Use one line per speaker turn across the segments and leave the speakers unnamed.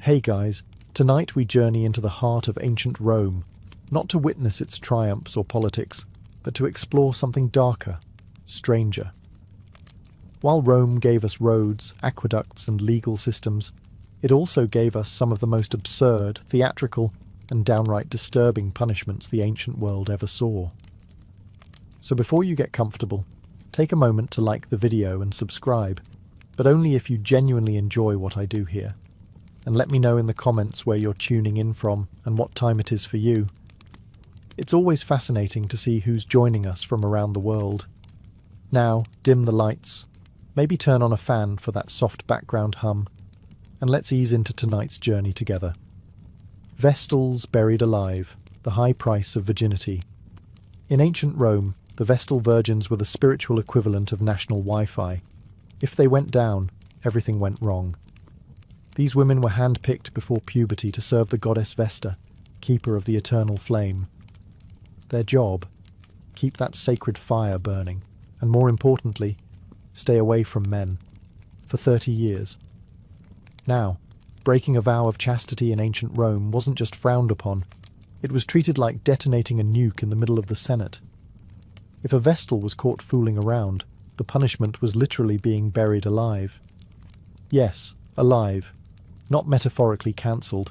Hey guys, tonight we journey into the heart of ancient Rome, not to witness its triumphs or politics, but to explore something darker, stranger. While Rome gave us roads, aqueducts, and legal systems, it also gave us some of the most absurd, theatrical, and downright disturbing punishments the ancient world ever saw. So before you get comfortable, take a moment to like the video and subscribe, but only if you genuinely enjoy what I do here. And let me know in the comments where you're tuning in from and what time it is for you. It's always fascinating to see who's joining us from around the world. Now, dim the lights, maybe turn on a fan for that soft background hum, and let's ease into tonight's journey together. Vestals buried alive, the high price of virginity. In ancient Rome, the Vestal virgins were the spiritual equivalent of national Wi-Fi. If they went down, everything went wrong. These women were handpicked before puberty to serve the goddess Vesta, keeper of the eternal flame. Their job? Keep that sacred fire burning, and more importantly, stay away from men. For 30 years. Now, breaking a vow of chastity in ancient Rome wasn't just frowned upon, it was treated like detonating a nuke in the middle of the Senate. If a Vestal was caught fooling around, the punishment was literally being buried alive. Yes, alive. Not metaphorically cancelled,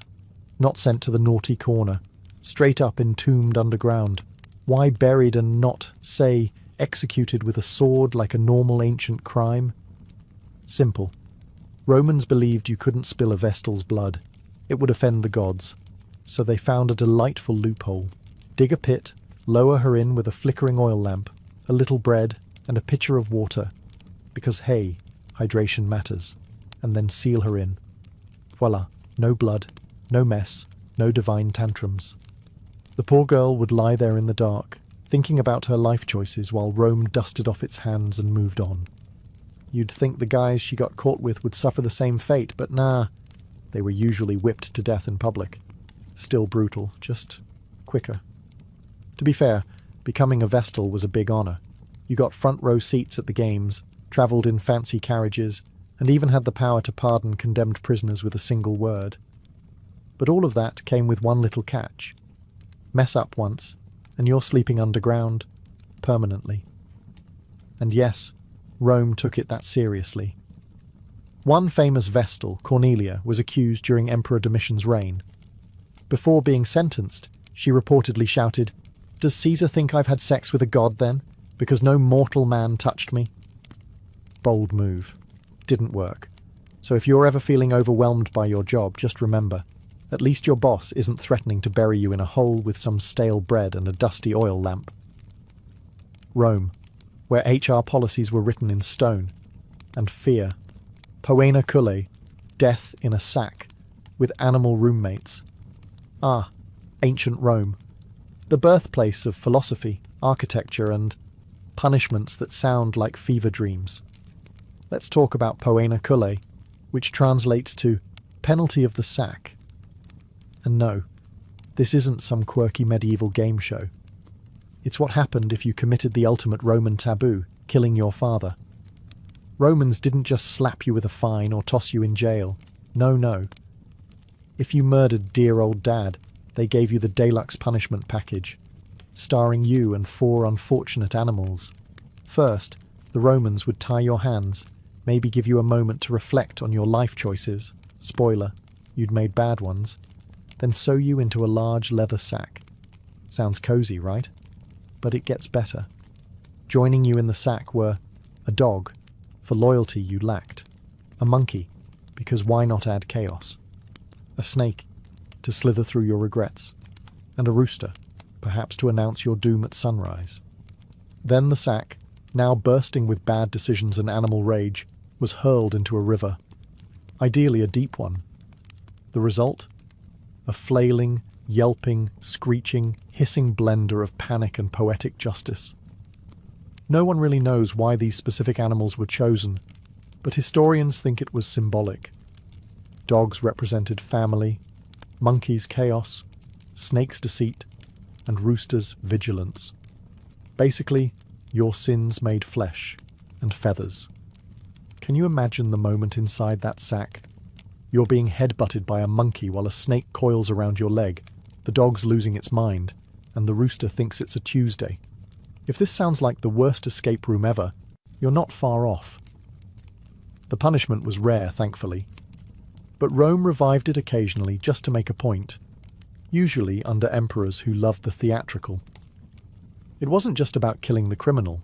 not sent to the naughty corner, straight up entombed underground. Why buried and not, say, executed with a sword like a normal ancient crime? Simple. Romans believed you couldn't spill a Vestal's blood. It would offend the gods. So they found a delightful loophole. Dig a pit, lower her in with a flickering oil lamp, a little bread, and a pitcher of water. Because hey, hydration matters. And then seal her in. Voila, no blood, no mess, no divine tantrums. The poor girl would lie there in the dark, thinking about her life choices while Rome dusted off its hands and moved on. You'd think the guys she got caught with would suffer the same fate, but nah, they were usually whipped to death in public. Still brutal, just quicker. To be fair, becoming a Vestal was a big honour. You got front row seats at the games, travelled in fancy carriages, and even had the power to pardon condemned prisoners with a single word. But all of that came with one little catch. Mess up once, and you're sleeping underground, permanently. And yes, Rome took it that seriously. One famous Vestal, Cornelia, was accused during Emperor Domitian's reign. Before being sentenced, she reportedly shouted, "Does Caesar think I've had sex with a god then? Because no mortal man touched me?" Bold move. Didn't work. So if you're ever feeling overwhelmed by your job, just remember, at least your boss isn't threatening to bury you in a hole with some stale bread and a dusty oil lamp. Rome, where HR policies were written in stone, and fear. Poena cullae, death in a sack, with animal roommates. Ah, ancient Rome, the birthplace of philosophy, architecture, and punishments that sound like fever dreams. Let's talk about Poena cullae, which translates to penalty of the sack. And no, this isn't some quirky medieval game show. It's what happened if you committed the ultimate Roman taboo, killing your father. Romans didn't just slap you with a fine or toss you in jail. No. If you murdered dear old dad, they gave you the deluxe punishment package, starring you and 4 unfortunate animals. First, the Romans would tie your hands, maybe give you a moment to reflect on your life choices. Spoiler, you'd made bad ones. Then sew you into a large leather sack. Sounds cozy, right? But it gets better. Joining you in the sack were a dog, for loyalty you lacked, a monkey, because why not add chaos, a snake, to slither through your regrets, and a rooster, perhaps to announce your doom at sunrise. Then the sack, now bursting with bad decisions and animal rage, was hurled into a river, ideally a deep one. The result? A flailing, yelping, screeching, hissing blender of panic and poetic justice. No one really knows why these specific animals were chosen, but historians think it was symbolic. Dogs represented family, monkeys chaos, snakes deceit, and roosters vigilance. Basically, your sins made flesh and feathers. Can you imagine the moment inside that sack? You're being headbutted by a monkey while a snake coils around your leg, the dog's losing its mind, and the rooster thinks it's a Tuesday. If this sounds like the worst escape room ever, you're not far off. The punishment was rare, thankfully, but Rome revived it occasionally just to make a point, usually under emperors who loved the theatrical. It wasn't just about killing the criminal,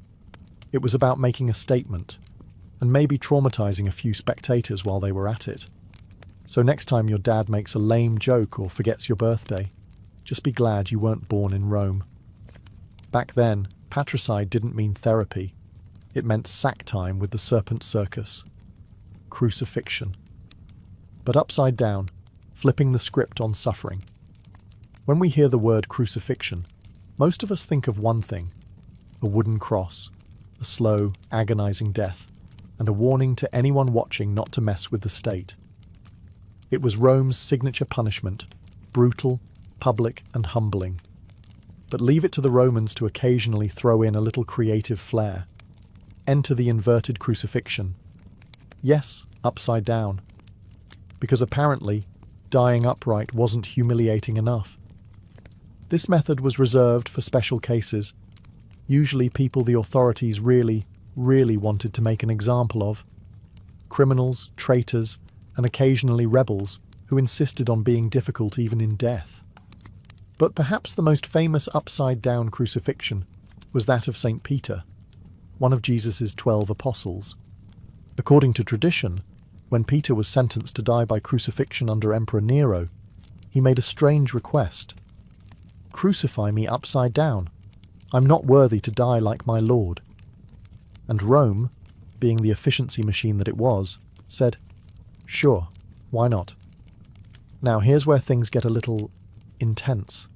it was about making a statement, and maybe traumatizing a few spectators while they were at it. So next time your dad makes a lame joke or forgets your birthday, just be glad you weren't born in Rome. Back then, patricide didn't mean therapy. It meant sack time with the serpent circus. Crucifixion. But upside down, flipping the script on suffering. When we hear the word crucifixion, most of us think of one thing: a wooden cross, a slow, agonizing death, and a warning to anyone watching not to mess with the state. It was Rome's signature punishment, brutal, public, and humbling. But leave it to the Romans to occasionally throw in a little creative flair. Enter the inverted crucifixion. Yes, upside down. Because apparently, dying upright wasn't humiliating enough. This method was reserved for special cases, usually people the authorities really wanted to make an example of. Criminals, traitors, and occasionally rebels who insisted on being difficult even in death. But perhaps the most famous upside-down crucifixion was that of St. Peter, one of Jesus' 12 apostles. According to tradition, when Peter was sentenced to die by crucifixion under Emperor Nero, he made a strange request. "Crucify me upside down. I'm not worthy to die like my Lord." And Rome, being the efficiency machine that it was, said, "Sure, why not?" Now here's where things get a little intense.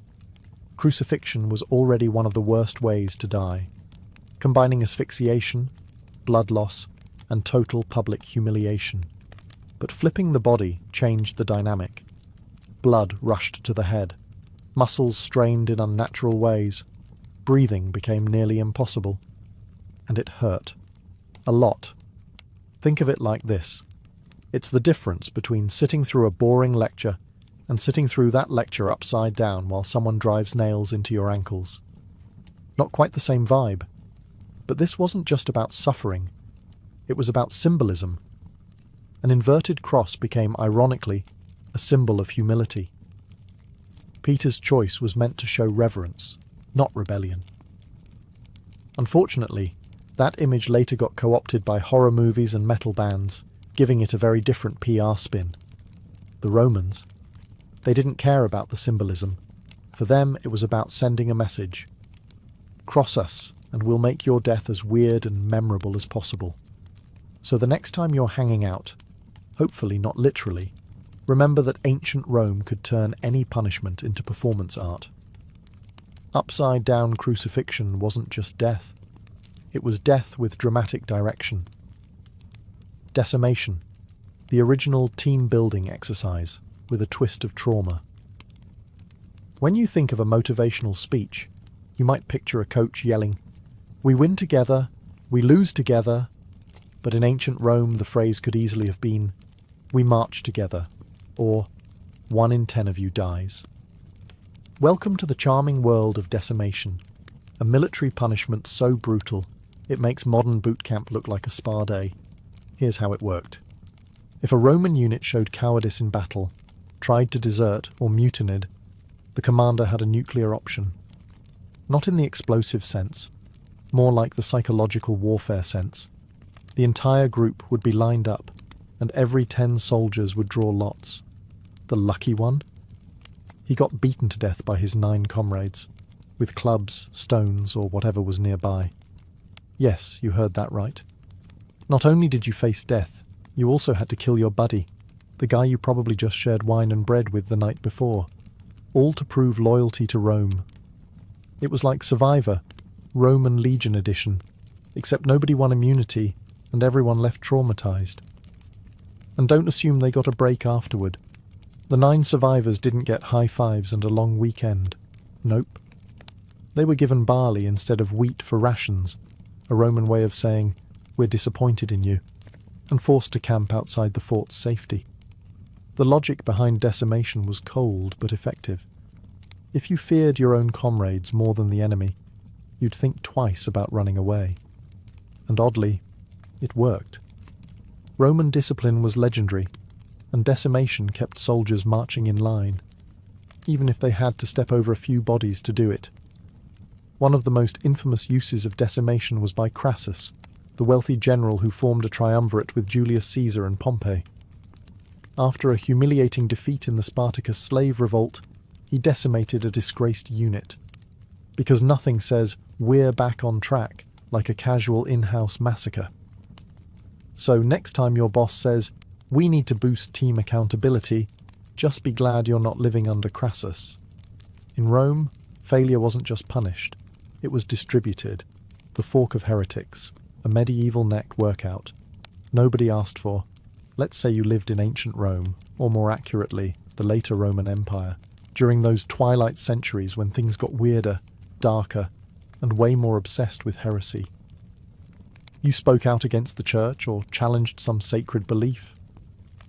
Crucifixion was already one of the worst ways to die, combining asphyxiation, blood loss, and total public humiliation. But flipping the body changed the dynamic. Blood rushed to the head, muscles strained in unnatural ways, breathing became nearly impossible, and it hurt. A lot. Think of it like this. It's the difference between sitting through a boring lecture and sitting through that lecture upside down while someone drives nails into your ankles. Not quite the same vibe. But this wasn't just about suffering. It was about symbolism. An inverted cross became, ironically, a symbol of humility. Peter's choice was meant to show reverence, not rebellion. Unfortunately, that image later got co-opted by horror movies and metal bands, giving it a very different PR spin. The Romans, they didn't care about the symbolism. For them, it was about sending a message. Cross us, and we'll make your death as weird and memorable as possible. So the next time you're hanging out, hopefully not literally, remember that ancient Rome could turn any punishment into performance art. Upside-down crucifixion wasn't just death. It was death with dramatic direction. Decimation, the original team-building exercise, with a twist of trauma. When you think of a motivational speech, you might picture a coach yelling, "We win together, we lose together," but in ancient Rome the phrase could easily have been, "We march together," or 1 in 10 of you dies. Welcome to the charming world of decimation, a military punishment so brutal it makes modern boot camp look like a spa day. Here's how it worked. If a Roman unit showed cowardice in battle, tried to desert, or mutinied, the commander had a nuclear option. Not in the explosive sense, more like the psychological warfare sense. The entire group would be lined up, and every 10 soldiers would draw lots. The lucky one? He got beaten to death by his 9 comrades, with clubs, stones, or whatever was nearby. Yes, you heard that right. Not only did you face death, you also had to kill your buddy, the guy you probably just shared wine and bread with the night before, all to prove loyalty to Rome. It was like Survivor, Roman Legion edition, except nobody won immunity and everyone left traumatized. And don't assume they got a break afterward. The 9 survivors didn't get high fives and a long weekend. Nope. They were given barley instead of wheat for rations, a Roman way of saying, "We're disappointed in you," and forced to camp outside the fort's safety. The logic behind decimation was cold but effective. If you feared your own comrades more than the enemy, you'd think twice about running away. And oddly, it worked. Roman discipline was legendary, and decimation kept soldiers marching in line, even if they had to step over a few bodies to do it. One of the most infamous uses of decimation was by Crassus, the wealthy general who formed a triumvirate with Julius Caesar and Pompey. After a humiliating defeat in the Spartacus slave revolt, he decimated a disgraced unit. Because nothing says, "we're back on track," like a casual in-house massacre. So next time your boss says, "we need to boost team accountability," just be glad you're not living under Crassus. In Rome, failure wasn't just punished, it was distributed. The fork of heretics, a medieval neck workout. Nobody asked for. Let's say you lived in ancient Rome, or more accurately, the later Roman Empire, during those twilight centuries when things got weirder, darker, and way more obsessed with heresy. You spoke out against the church or challenged some sacred belief.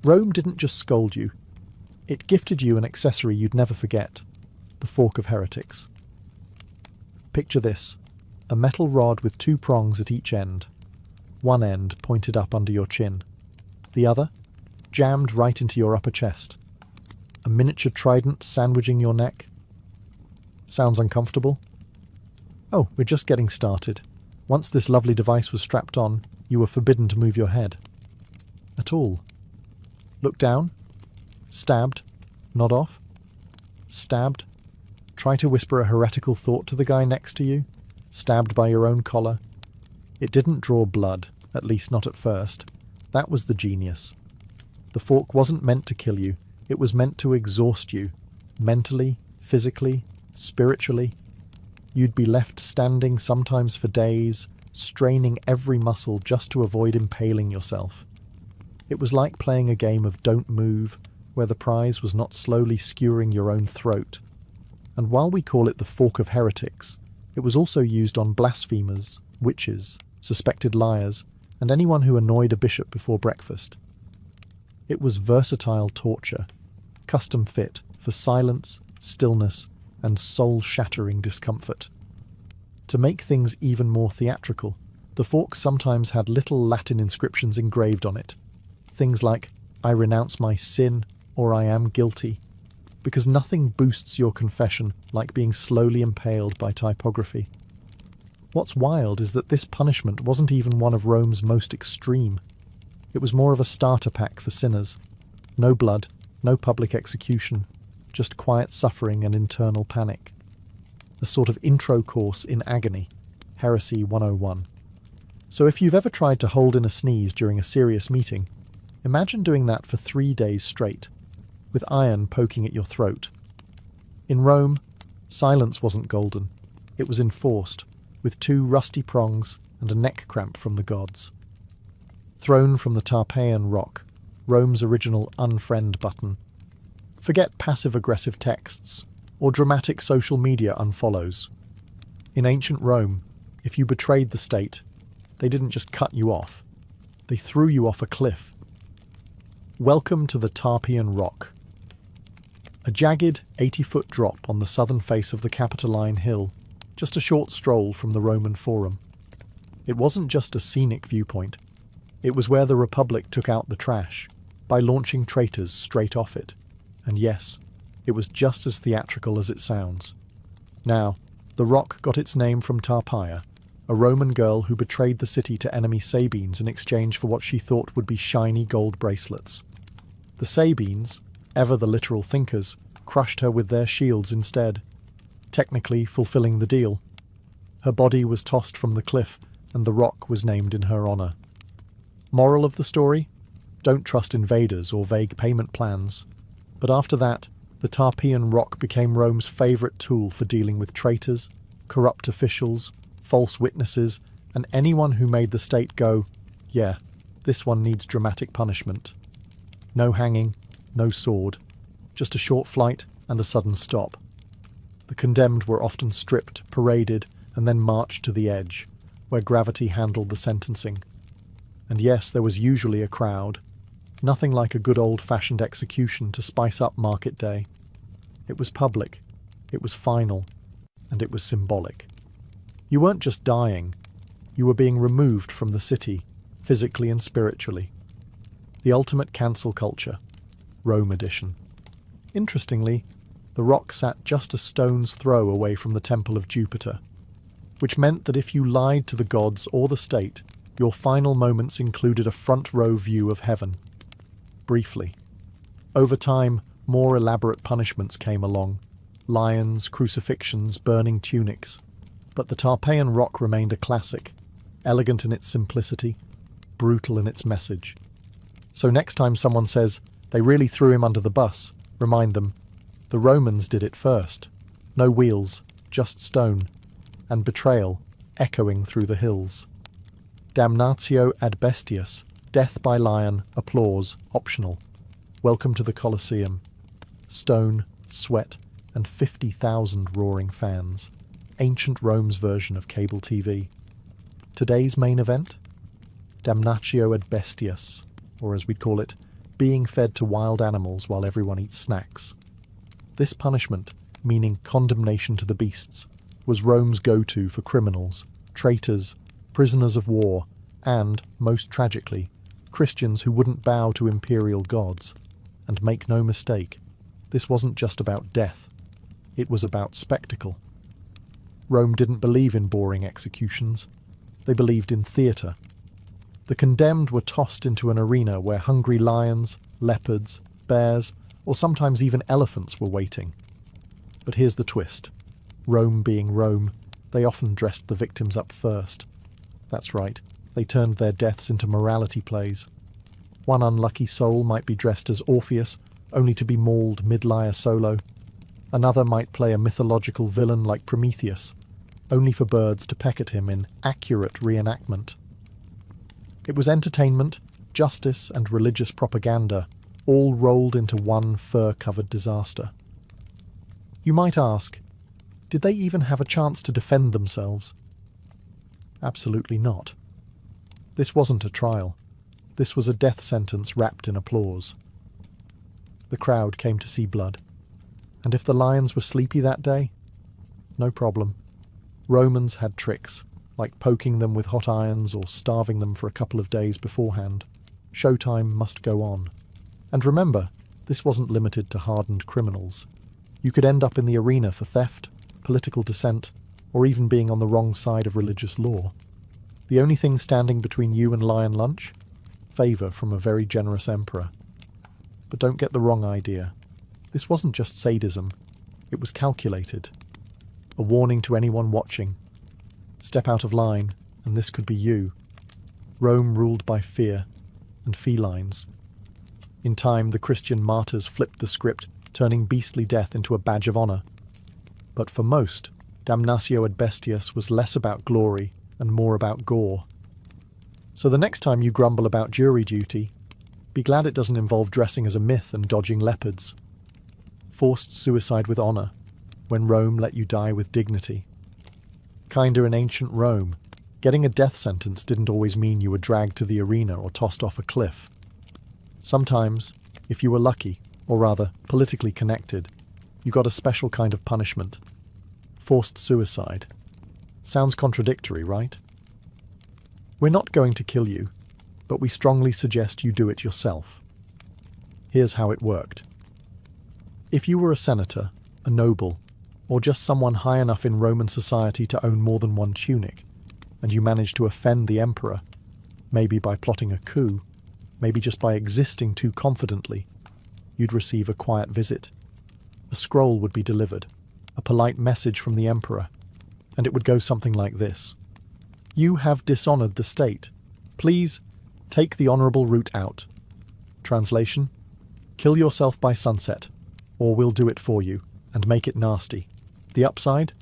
Rome didn't just scold you, it gifted you an accessory you'd never forget, the fork of heretics. Picture this, a metal rod with two prongs at each end, one end pointed up under your chin, the other jammed right into your upper chest. A miniature trident sandwiching your neck. Sounds uncomfortable? Oh, we're just getting started. Once this lovely device was strapped on, you were forbidden to move your head. At all. Look down. Stabbed. Nod off. Stabbed. Try to whisper a heretical thought to the guy next to you. Stabbed by your own collar. It didn't draw blood, at least not at first. That was the genius. The fork wasn't meant to kill you, it was meant to exhaust you, mentally, physically, spiritually. You'd be left standing sometimes for days, straining every muscle just to avoid impaling yourself. It was like playing a game of don't move, where the prize was not slowly skewering your own throat. And while we call it the fork of heretics, it was also used on blasphemers, witches, suspected liars, and anyone who annoyed a bishop before breakfast. It was versatile torture, custom fit for silence, stillness, and soul-shattering discomfort. To make things even more theatrical, the fork sometimes had little Latin inscriptions engraved on it. Things like, "I renounce my sin," or "I am guilty," because nothing boosts your confession like being slowly impaled by typography. What's wild is that this punishment wasn't even one of Rome's most extreme. It was more of a starter pack for sinners. No blood, no public execution, just quiet suffering and internal panic. A sort of intro course in agony, Heresy 101. So if you've ever tried to hold in a sneeze during a serious meeting, imagine doing that for 3 days straight, with iron poking at your throat. In Rome, silence wasn't golden, it was enforced, with 2 rusty prongs and a neck cramp from the gods. Thrown from the Tarpeian rock, Rome's original unfriend button. Forget passive-aggressive texts, or dramatic social media unfollows. In ancient Rome, if you betrayed the state, they didn't just cut you off, they threw you off a cliff. Welcome to the Tarpeian Rock. A jagged 80-foot drop on the southern face of the Capitoline Hill, just a short stroll from the Roman Forum. It wasn't just a scenic viewpoint. It was where the Republic took out the trash, by launching traitors straight off it. And yes, it was just as theatrical as it sounds. Now, the rock got its name from Tarpeia, a Roman girl who betrayed the city to enemy Sabines in exchange for what she thought would be shiny gold bracelets. The Sabines, ever the literal thinkers, crushed her with their shields instead, technically fulfilling the deal. Her body was tossed from the cliff, and the rock was named in her honour. Moral of the story? Don't trust invaders or vague payment plans. But after that, the Tarpeian Rock became Rome's favourite tool for dealing with traitors, corrupt officials, false witnesses, and anyone who made the state go, yeah, this one needs dramatic punishment. No hanging, no sword, just a short flight and a sudden stop. The condemned were often stripped, paraded, and then marched to the edge, where gravity handled the sentencing. And yes, there was usually a crowd. Nothing like a good old-fashioned execution to spice up market day. It was public, it was final, and it was symbolic. You weren't just dying, you were being removed from the city, physically and spiritually. The ultimate cancel culture, Rome edition. Interestingly, the rock sat just a stone's throw away from the Temple of Jupiter, which meant that if you lied to the gods or the state, your final moments included a front-row view of heaven. Briefly. Over time, more elaborate punishments came along. Lions, crucifixions, burning tunics. But the Tarpeian rock remained a classic, elegant in its simplicity, brutal in its message. So next time someone says, they really threw him under the bus, remind them, the Romans did it first. No wheels, just stone, and betrayal echoing through the hills. Damnatio ad bestias, death by lion, applause, optional. Welcome to the Colosseum. Stone, sweat, and 50,000 roaring fans. Ancient Rome's version of cable TV. Today's main event? Damnatio ad bestias, or as we'd call it, being fed to wild animals while everyone eats snacks. This punishment, meaning condemnation to the beasts, was Rome's go-to for criminals, traitors, prisoners of war, and, most tragically, Christians who wouldn't bow to imperial gods. And make no mistake, this wasn't just about death. It was about spectacle. Rome didn't believe in boring executions. They believed in theatre. The condemned were tossed into an arena where hungry lions, leopards, bears, or sometimes even elephants were waiting. But here's the twist. Rome being Rome, they often dressed the victims up first. That's right, they turned their deaths into morality plays. One unlucky soul might be dressed as Orpheus, only to be mauled mid-lyre solo. Another might play a mythological villain like Prometheus, only for birds to peck at him in accurate reenactment. It was entertainment, justice, and religious propaganda, all rolled into one fur-covered disaster. You might ask, did they even have a chance to defend themselves? Absolutely not. This wasn't a trial. This was a death sentence wrapped in applause. The crowd came to see blood. And if the lions were sleepy that day, no problem. Romans had tricks, like poking them with hot irons or starving them for a couple of days beforehand. Showtime must go on. And remember, this wasn't limited to hardened criminals. You could end up in the arena for theft, political dissent, or even being on the wrong side of religious law. The only thing standing between you and lion lunch? Favour from a very generous emperor. But don't get the wrong idea. This wasn't just sadism. It was calculated. A warning to anyone watching. Step out of line, and this could be you. Rome ruled by fear and felines. In time, the Christian martyrs flipped the script, turning beastly death into a badge of honour. But for most, damnatio ad bestias was less about glory and more about gore. So the next time you grumble about jury duty, be glad it doesn't involve dressing as a myth and dodging leopards. Forced suicide with honour, when Rome let you die with dignity. Kinda in ancient Rome, getting a death sentence didn't always mean you were dragged to the arena or tossed off a cliff. Sometimes, if you were lucky, or rather, politically connected, you got a special kind of punishment. Forced suicide. Sounds contradictory, right? We're not going to kill you, but we strongly suggest you do it yourself. Here's how it worked. If you were a senator, a noble, or just someone high enough in Roman society to own more than one tunic, and you managed to offend the emperor, maybe by plotting a coup, maybe just by existing too confidently, you'd receive a quiet visit. A scroll would be delivered, a polite message from the emperor, and it would go something like this. You have dishonoured the state. Please, take the honourable route out. Translation: kill yourself by sunset, or we'll do it for you, and make it nasty. The upside?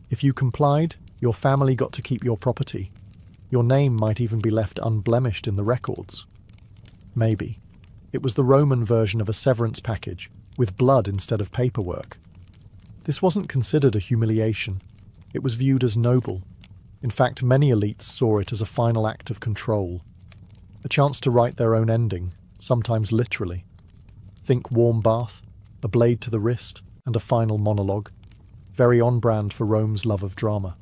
If you complied, your family got to keep your property. Your name might even be left unblemished in the records. Maybe. It was the Roman version of a severance package, with blood instead of paperwork. This wasn't considered a humiliation. It was viewed as noble. In fact, many elites saw it as a final act of control. A chance to write their own ending, sometimes literally. Think warm bath, a blade to the wrist, and a final monologue, very on brand for Rome's love of drama.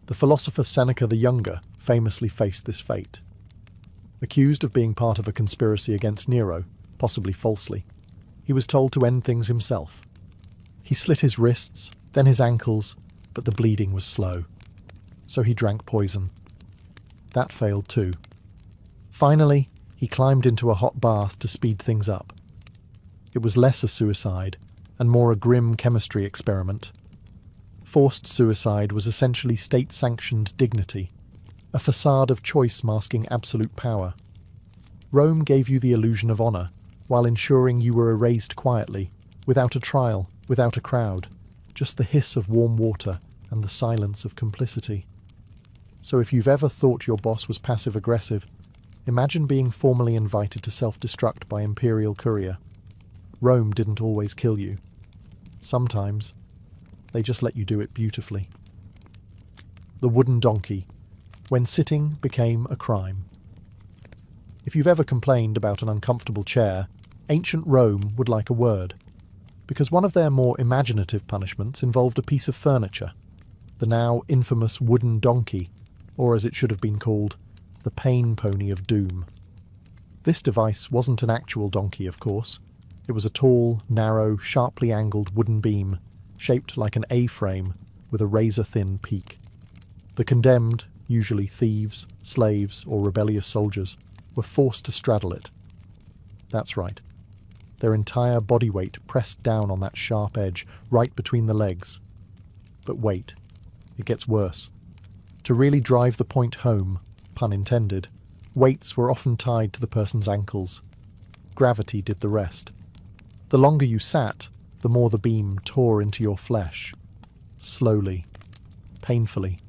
The philosopher Seneca the Younger famously faced this fate. Accused of being part of a conspiracy against Nero, possibly falsely, he was told to end things himself. He slit his wrists, then his ankles, but the bleeding was slow. So he drank poison. That failed too. Finally, he climbed into a hot bath to speed things up. It was less a suicide, and more a grim chemistry experiment. Forced suicide was essentially state-sanctioned dignity, a facade of choice masking absolute power. Rome gave you the illusion of honour, while ensuring you were erased quietly, without a trial, without a crowd, just the hiss of warm water and the silence of complicity. So if you've ever thought your boss was passive-aggressive, imagine being formally invited to self-destruct by imperial courier. Rome didn't always kill you. Sometimes, they just let you do it beautifully. The wooden donkey, when sitting became a crime. If you've ever complained about an uncomfortable chair, ancient Rome would like a word, because one of their more imaginative punishments involved a piece of furniture, the now infamous wooden donkey, or as it should have been called, the pain pony of doom. This device wasn't an actual donkey, of course. It was a tall, narrow, sharply angled wooden beam, shaped like an A-frame with a razor-thin peak. The condemned, usually thieves, slaves, or rebellious soldiers, were forced to straddle it. That's right. Their entire body weight pressed down on that sharp edge, right between the legs. But wait, it gets worse. To really drive the point home, pun intended, weights were often tied to the person's ankles. Gravity did the rest. The longer you sat, the more the beam tore into your flesh. Slowly, painfully,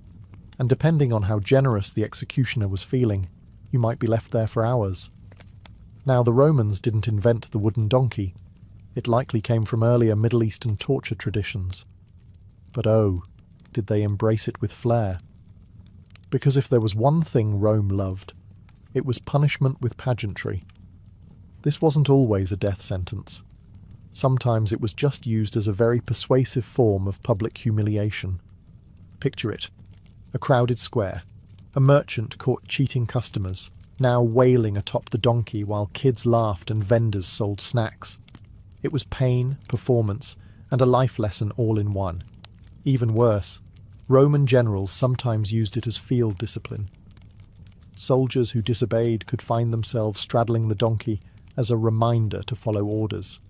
and depending on how generous the executioner was feeling, you might be left there for hours. Now, the Romans didn't invent the wooden donkey. It likely came from earlier Middle Eastern torture traditions. But oh, did they embrace it with flair. Because if there was one thing Rome loved, it was punishment with pageantry. This wasn't always a death sentence. Sometimes it was just used as a very persuasive form of public humiliation. Picture it. A crowded square. A merchant caught cheating customers, now wailing atop the donkey while kids laughed and vendors sold snacks. It was pain, performance, and a life lesson all in one. Even worse, Roman generals sometimes used it as field discipline. Soldiers who disobeyed could find themselves straddling the donkey as a reminder to follow orders,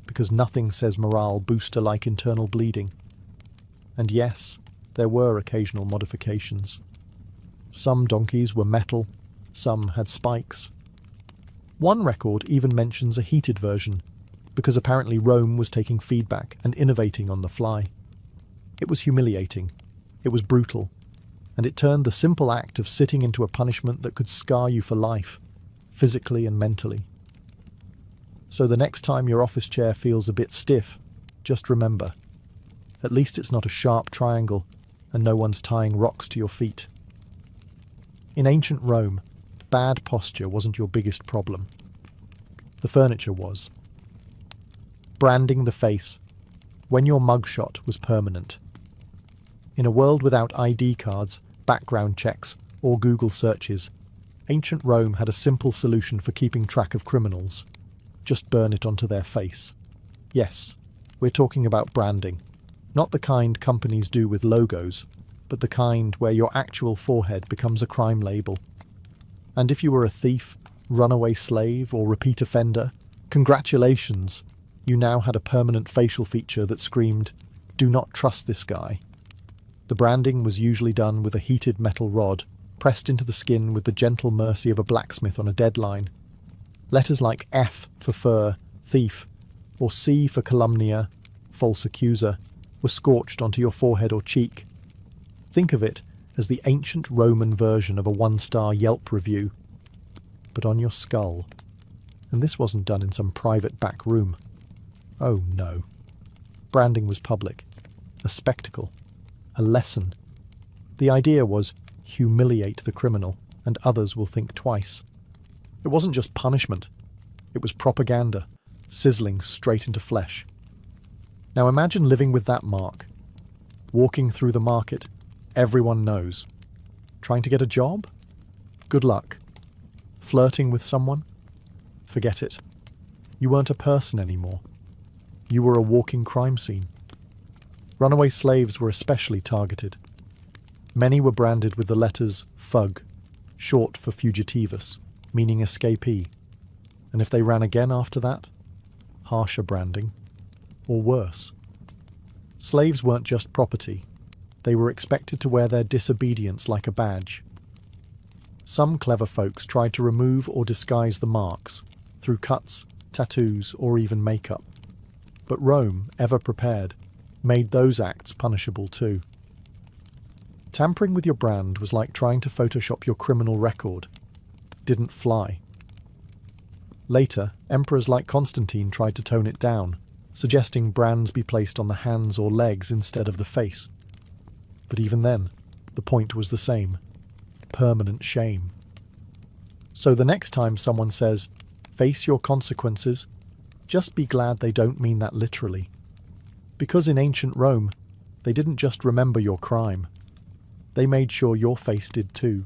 because nothing says morale booster like internal bleeding. And yes, there were occasional modifications. Some donkeys were metal, some had spikes. One record even mentions a heated version, because apparently Rome was taking feedback and innovating on the fly. It was humiliating, it was brutal, and it turned the simple act of sitting into a punishment that could scar you for life, physically and mentally. So the next time your office chair feels a bit stiff, just remember, at least it's not a sharp triangle and no one's tying rocks to your feet. In ancient Rome, bad posture wasn't your biggest problem. The furniture was. Branding the face, when your mugshot was permanent. In a world without ID cards, background checks, or Google searches, ancient Rome had a simple solution for keeping track of criminals. Just burn it onto their face. Yes, we're talking about branding. Not the kind companies do with logos, but the kind where your actual forehead becomes a crime label. And if you were a thief, runaway slave, or repeat offender, congratulations! You now had a permanent facial feature that screamed, "Do not trust this guy." The branding was usually done with a heated metal rod, pressed into the skin with the gentle mercy of a blacksmith on a deadline. Letters like F for fur, thief, or C for calumnia, false accuser, were scorched onto your forehead or cheek. Think of it as the ancient Roman version of a one-star Yelp review, but on your skull. And this wasn't done in some private back room. Oh no. Branding was public, a spectacle, a lesson. The idea was humiliate the criminal, and others will think twice. It wasn't just punishment. It was propaganda, sizzling straight into flesh. Now imagine living with that mark. Walking through the market, everyone knows. Trying to get a job? Good luck. Flirting with someone? Forget it. You weren't a person anymore. You were a walking crime scene. Runaway slaves were especially targeted. Many were branded with the letters FUG, short for fugitivus, meaning escapee. And if they ran again after that, harsher branding, or worse. Slaves weren't just property. They were expected to wear their disobedience like a badge. Some clever folks tried to remove or disguise the marks through cuts, tattoos, or even makeup. But Rome, ever prepared, made those acts punishable too. Tampering with your brand was like trying to Photoshop your criminal record. Didn't fly. Later, emperors like Constantine tried to tone it down, suggesting brands be placed on the hands or legs instead of the face. But even then, the point was the same. Permanent shame. So the next time someone says, "Face your consequences," just be glad they don't mean that literally. Because in ancient Rome, they didn't just remember your crime. They made sure your face did too.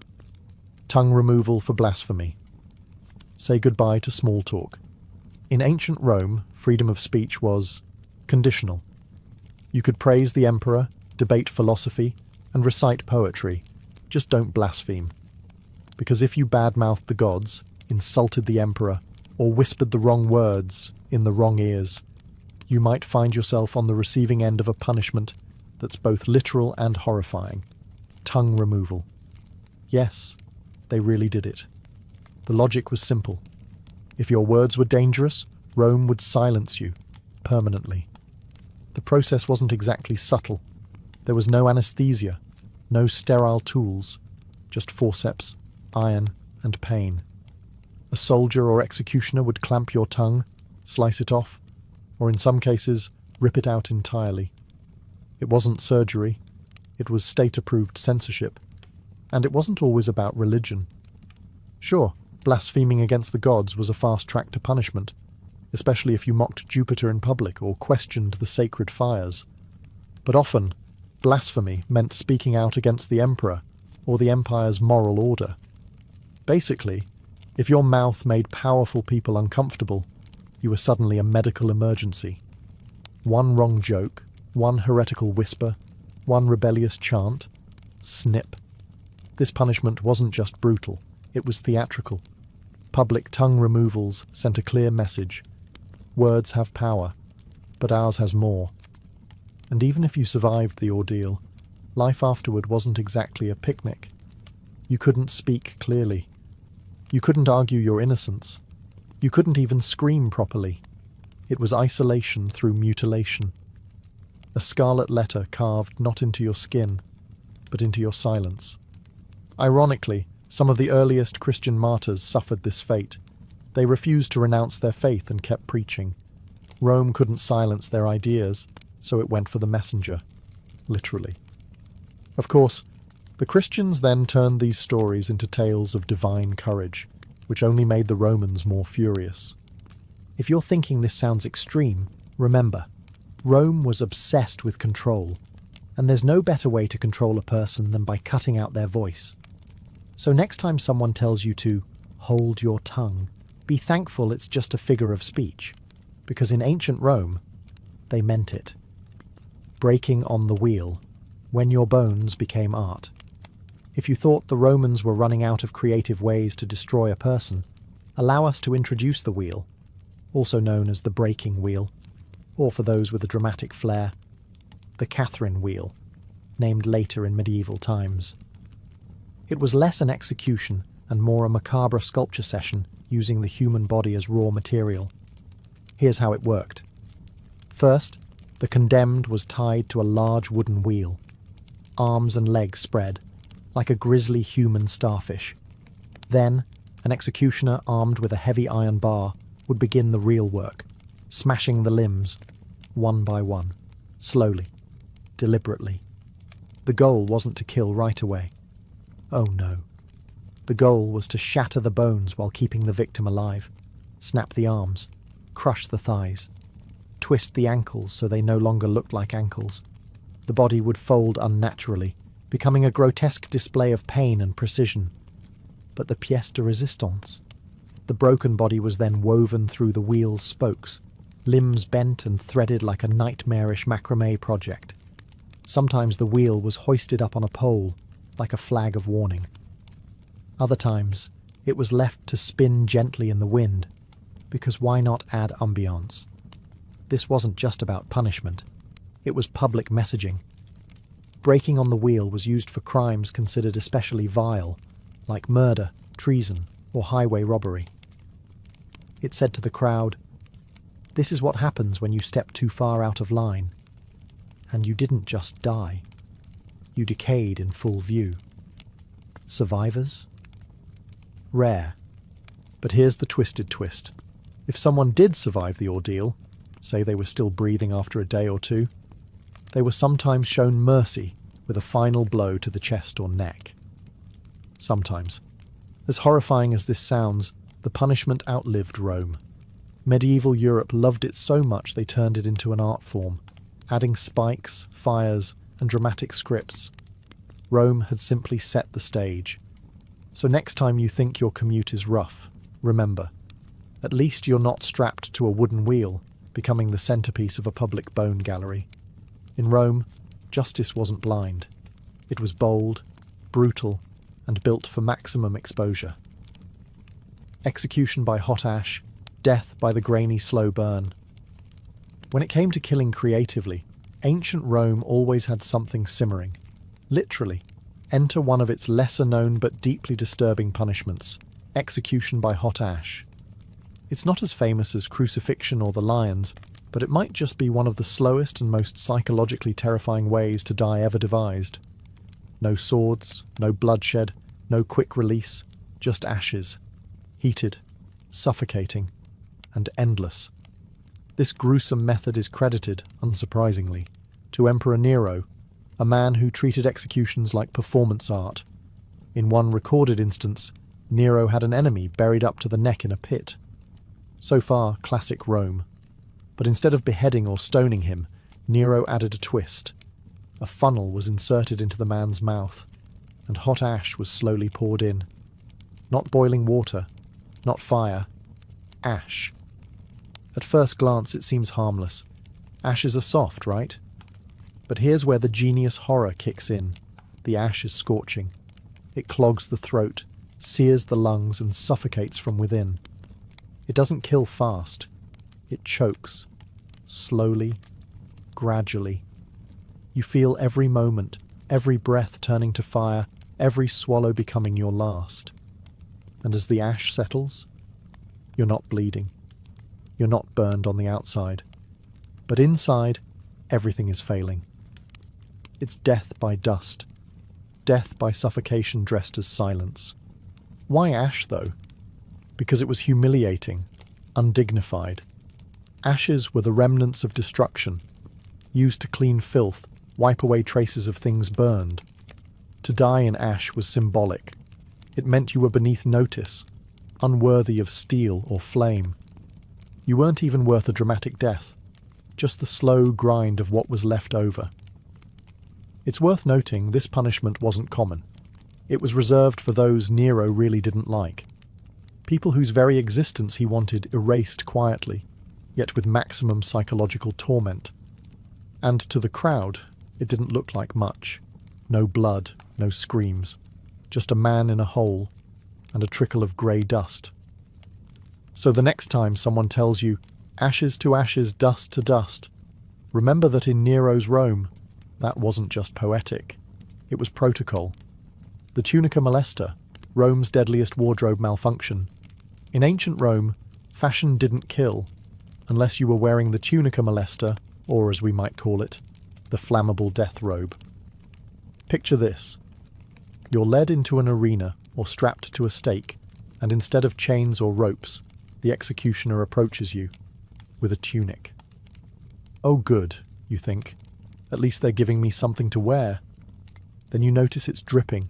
Tongue removal for blasphemy. Say goodbye to small talk. In ancient Rome, freedom of speech was conditional. You could praise the emperor, debate philosophy, and recite poetry. Just don't blaspheme. Because if you badmouthed the gods, insulted the emperor, or whispered the wrong words in the wrong ears, you might find yourself on the receiving end of a punishment that's both literal and horrifying. Tongue removal. Yes, they really did it. The logic was simple. If your words were dangerous, Rome would silence you, permanently. The process wasn't exactly subtle. There was no anesthesia, no sterile tools, just forceps, iron, and pain. A soldier or executioner would clamp your tongue, slice it off, or in some cases, rip it out entirely. It wasn't surgery. It was state-approved censorship. And it wasn't always about religion. Sure, blaspheming against the gods was a fast track to punishment, especially if you mocked Jupiter in public or questioned the sacred fires. But often, blasphemy meant speaking out against the emperor or the empire's moral order. Basically, if your mouth made powerful people uncomfortable, you were suddenly a medical emergency. One wrong joke, one heretical whisper, one rebellious chant, snip. This punishment wasn't just brutal, it was theatrical. Public tongue removals sent a clear message. Words have power, but ours has more. And even if you survived the ordeal, life afterward wasn't exactly a picnic. You couldn't speak clearly. You couldn't argue your innocence. You couldn't even scream properly. It was isolation through mutilation. A scarlet letter carved not into your skin, but into your silence. Ironically, some of the earliest Christian martyrs suffered this fate. They refused to renounce their faith and kept preaching. Rome couldn't silence their ideas, so it went for the messenger, literally. Of course, the Christians then turned these stories into tales of divine courage, which only made the Romans more furious. If you're thinking this sounds extreme, remember, Rome was obsessed with control, and there's no better way to control a person than by cutting out their voice. So next time someone tells you to hold your tongue, be thankful it's just a figure of speech, because in ancient Rome, they meant it. Breaking on the wheel, when your bones became art. If you thought the Romans were running out of creative ways to destroy a person, allow us to introduce the wheel, also known as the breaking wheel, or for those with a dramatic flair, the Catherine wheel, named later in medieval times. It was less an execution and more a macabre sculpture session using the human body as raw material. Here's how it worked. First, the condemned was tied to a large wooden wheel, arms and legs spread, like a grisly human starfish. Then, an executioner armed with a heavy iron bar would begin the real work, smashing the limbs, one by one, slowly, deliberately. The goal wasn't to kill right away. Oh no. The goal was to shatter the bones while keeping the victim alive, snap the arms, crush the thighs, twist the ankles so they no longer looked like ankles. The body would fold unnaturally, becoming a grotesque display of pain and precision. But the pièce de résistance. The broken body was then woven through the wheel's spokes, limbs bent and threaded like a nightmarish macrame project. Sometimes the wheel was hoisted up on a pole, like a flag of warning. Other times, it was left to spin gently in the wind, because why not add ambiance? This wasn't just about punishment. It was public messaging. Breaking on the wheel was used for crimes considered especially vile, like murder, treason, or highway robbery. It said to the crowd, "This is what happens when you step too far out of line. And you didn't just die. You decayed in full view." Survivors? Rare. But here's the twisted twist. If someone did survive the ordeal, say they were still breathing after a day or two, they were sometimes shown mercy with a final blow to the chest or neck. Sometimes. As horrifying as this sounds, the punishment outlived Rome. Medieval Europe loved it so much they turned it into an art form, adding spikes, fires, and dramatic scripts. Rome had simply set the stage. So next time you think your commute is rough, remember, at least you're not strapped to a wooden wheel, becoming the centerpiece of a public bone gallery. In Rome, justice wasn't blind. It was bold, brutal, and built for maximum exposure. Execution by hot ash, death by the grainy slow burn. When it came to killing creatively, ancient Rome always had something simmering. Literally, enter one of its lesser-known but deeply disturbing punishments, execution by hot ash. It's not as famous as crucifixion or the lions, but it might just be one of the slowest and most psychologically terrifying ways to die ever devised. No swords, no bloodshed, no quick release, just ashes. Heated, suffocating, and endless. This gruesome method is credited, unsurprisingly, to Emperor Nero, a man who treated executions like performance art. In one recorded instance, Nero had an enemy buried up to the neck in a pit. So far, classic Rome. But instead of beheading or stoning him, Nero added a twist. A funnel was inserted into the man's mouth, and hot ash was slowly poured in. Not boiling water, not fire, ash. At first glance it seems harmless. Ashes are soft, right? But here's where the genius horror kicks in. The ash is scorching. It clogs the throat, sears the lungs, and suffocates from within. It doesn't kill fast. It chokes. Slowly, gradually. You feel every moment, every breath turning to fire, every swallow becoming your last. And as the ash settles, you're not bleeding. You're not burned on the outside. But inside, everything is failing. It's death by dust. Death by suffocation dressed as silence. Why ash, though? Because it was humiliating, undignified. Ashes were the remnants of destruction, used to clean filth, wipe away traces of things burned. To die in ash was symbolic. It meant you were beneath notice, unworthy of steel or flame. You weren't even worth a dramatic death, just the slow grind of what was left over. It's worth noting this punishment wasn't common. It was reserved for those Nero really didn't like. People whose very existence he wanted erased quietly, yet with maximum psychological torment. And to the crowd, it didn't look like much. No blood, no screams. Just a man in a hole, and a trickle of grey dust. So the next time someone tells you, ashes to ashes, dust to dust, remember that in Nero's Rome, that wasn't just poetic. It was protocol. The tunica molesta, Rome's deadliest wardrobe malfunction. In ancient Rome, fashion didn't kill, unless you were wearing the tunica molesta, or as we might call it, the flammable death robe. Picture this. You're led into an arena or strapped to a stake, and instead of chains or ropes, the executioner approaches you with a tunic. Oh good, you think. At least they're giving me something to wear. Then you notice it's dripping,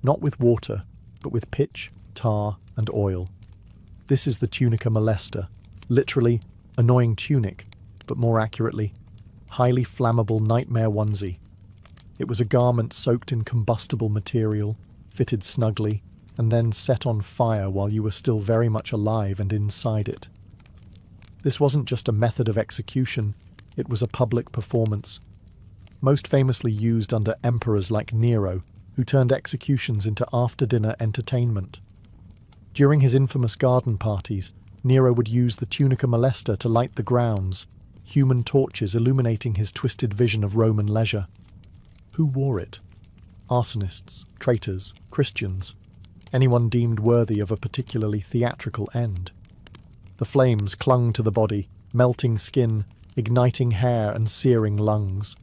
not with water, but with pitch, tar, and oil. This is the tunica molesta, literally annoying tunic, but more accurately, highly flammable nightmare onesie. It was a garment soaked in combustible material, fitted snugly, and then set on fire while you were still very much alive and inside it. This wasn't just a method of execution, it was a public performance, most famously used under emperors like Nero, who turned executions into after-dinner entertainment. During his infamous garden parties, Nero would use the tunica molesta to light the grounds, human torches illuminating his twisted vision of Roman leisure. Who wore it? Arsonists, traitors, Christians, anyone deemed worthy of a particularly theatrical end. The flames clung to the body, melting skin, igniting hair and searing lungs.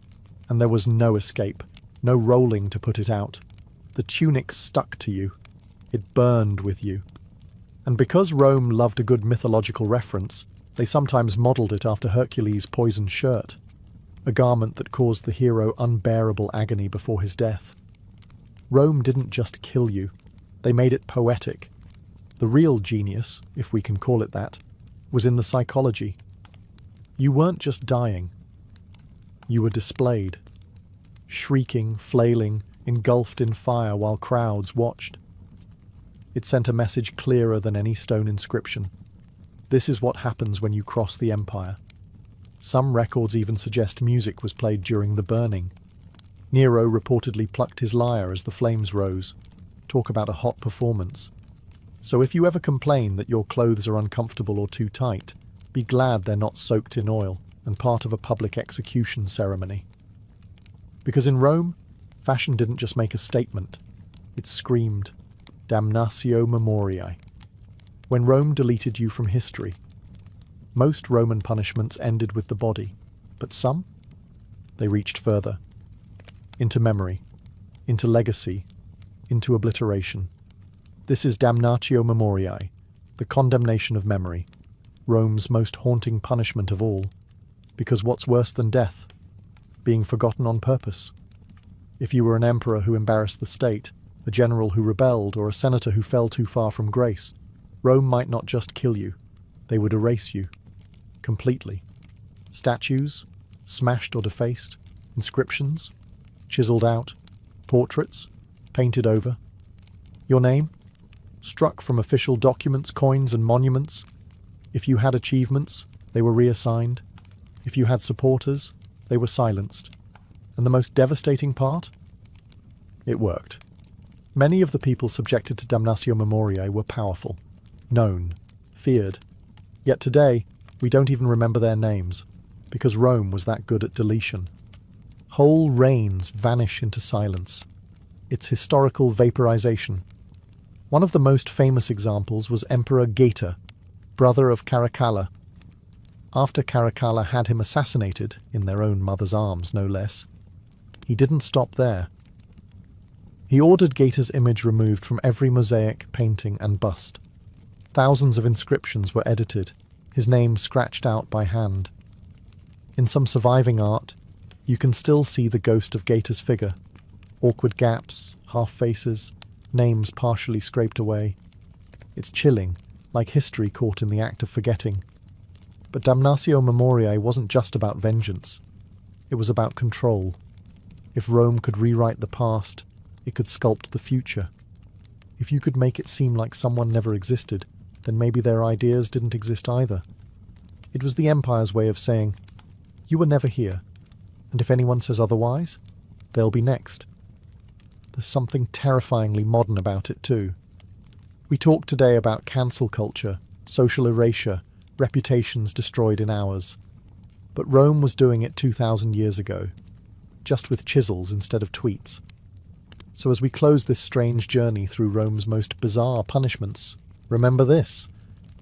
And there was no escape, no rolling to put it out. The tunic stuck to you. It burned with you. And because Rome loved a good mythological reference, they sometimes modelled it after Hercules' poisoned shirt, a garment that caused the hero unbearable agony before his death. Rome didn't just kill you, they made it poetic. The real genius, if we can call it that, was in the psychology. You weren't just dying. You were displayed, shrieking, flailing, engulfed in fire while crowds watched. It sent a message clearer than any stone inscription. This is what happens when you cross the empire. Some records even suggest music was played during the burning. Nero reportedly plucked his lyre as the flames rose. Talk about a hot performance. So if you ever complain that your clothes are uncomfortable or too tight, be glad they're not soaked in oil and part of a public execution ceremony. Because in Rome, fashion didn't just make a statement, it screamed, damnatio memoriae. When Rome deleted you from history, most Roman punishments ended with the body, but some, they reached further, into memory, into legacy, into obliteration. This is damnatio memoriae, the condemnation of memory, Rome's most haunting punishment of all, because what's worse than death? Being forgotten on purpose. If you were an emperor who embarrassed the state, a general who rebelled, or a senator who fell too far from grace, Rome might not just kill you, they would erase you. Completely. Statues, smashed or defaced, inscriptions, chiseled out, portraits, painted over. Your name? Struck from official documents, coins, and monuments. If you had achievements, they were reassigned. If you had supporters, they were silenced. And the most devastating part? It worked. Many of the people subjected to damnatio memoriae were powerful, known, feared. Yet today, we don't even remember their names, because Rome was that good at deletion. Whole reigns vanish into silence. It's historical vaporization. One of the most famous examples was Emperor Geta, brother of Caracalla. After Caracalla had him assassinated, in their own mother's arms no less, he didn't stop there. He ordered Geta's image removed from every mosaic, painting, and bust. Thousands of inscriptions were edited, his name scratched out by hand. In some surviving art, you can still see the ghost of Geta's figure. Awkward gaps, half faces, names partially scraped away. It's chilling, like history caught in the act of forgetting. But damnatio memoriae wasn't just about vengeance. It was about control. If Rome could rewrite the past, it could sculpt the future. If you could make it seem like someone never existed, then maybe their ideas didn't exist either. It was the empire's way of saying, you were never here, and if anyone says otherwise, they'll be next. There's something terrifyingly modern about it too. We talk today about cancel culture, social erasure, reputations destroyed in hours. But Rome was doing it 2,000 years ago, just with chisels instead of tweets. So as we close this strange journey through Rome's most bizarre punishments, remember this: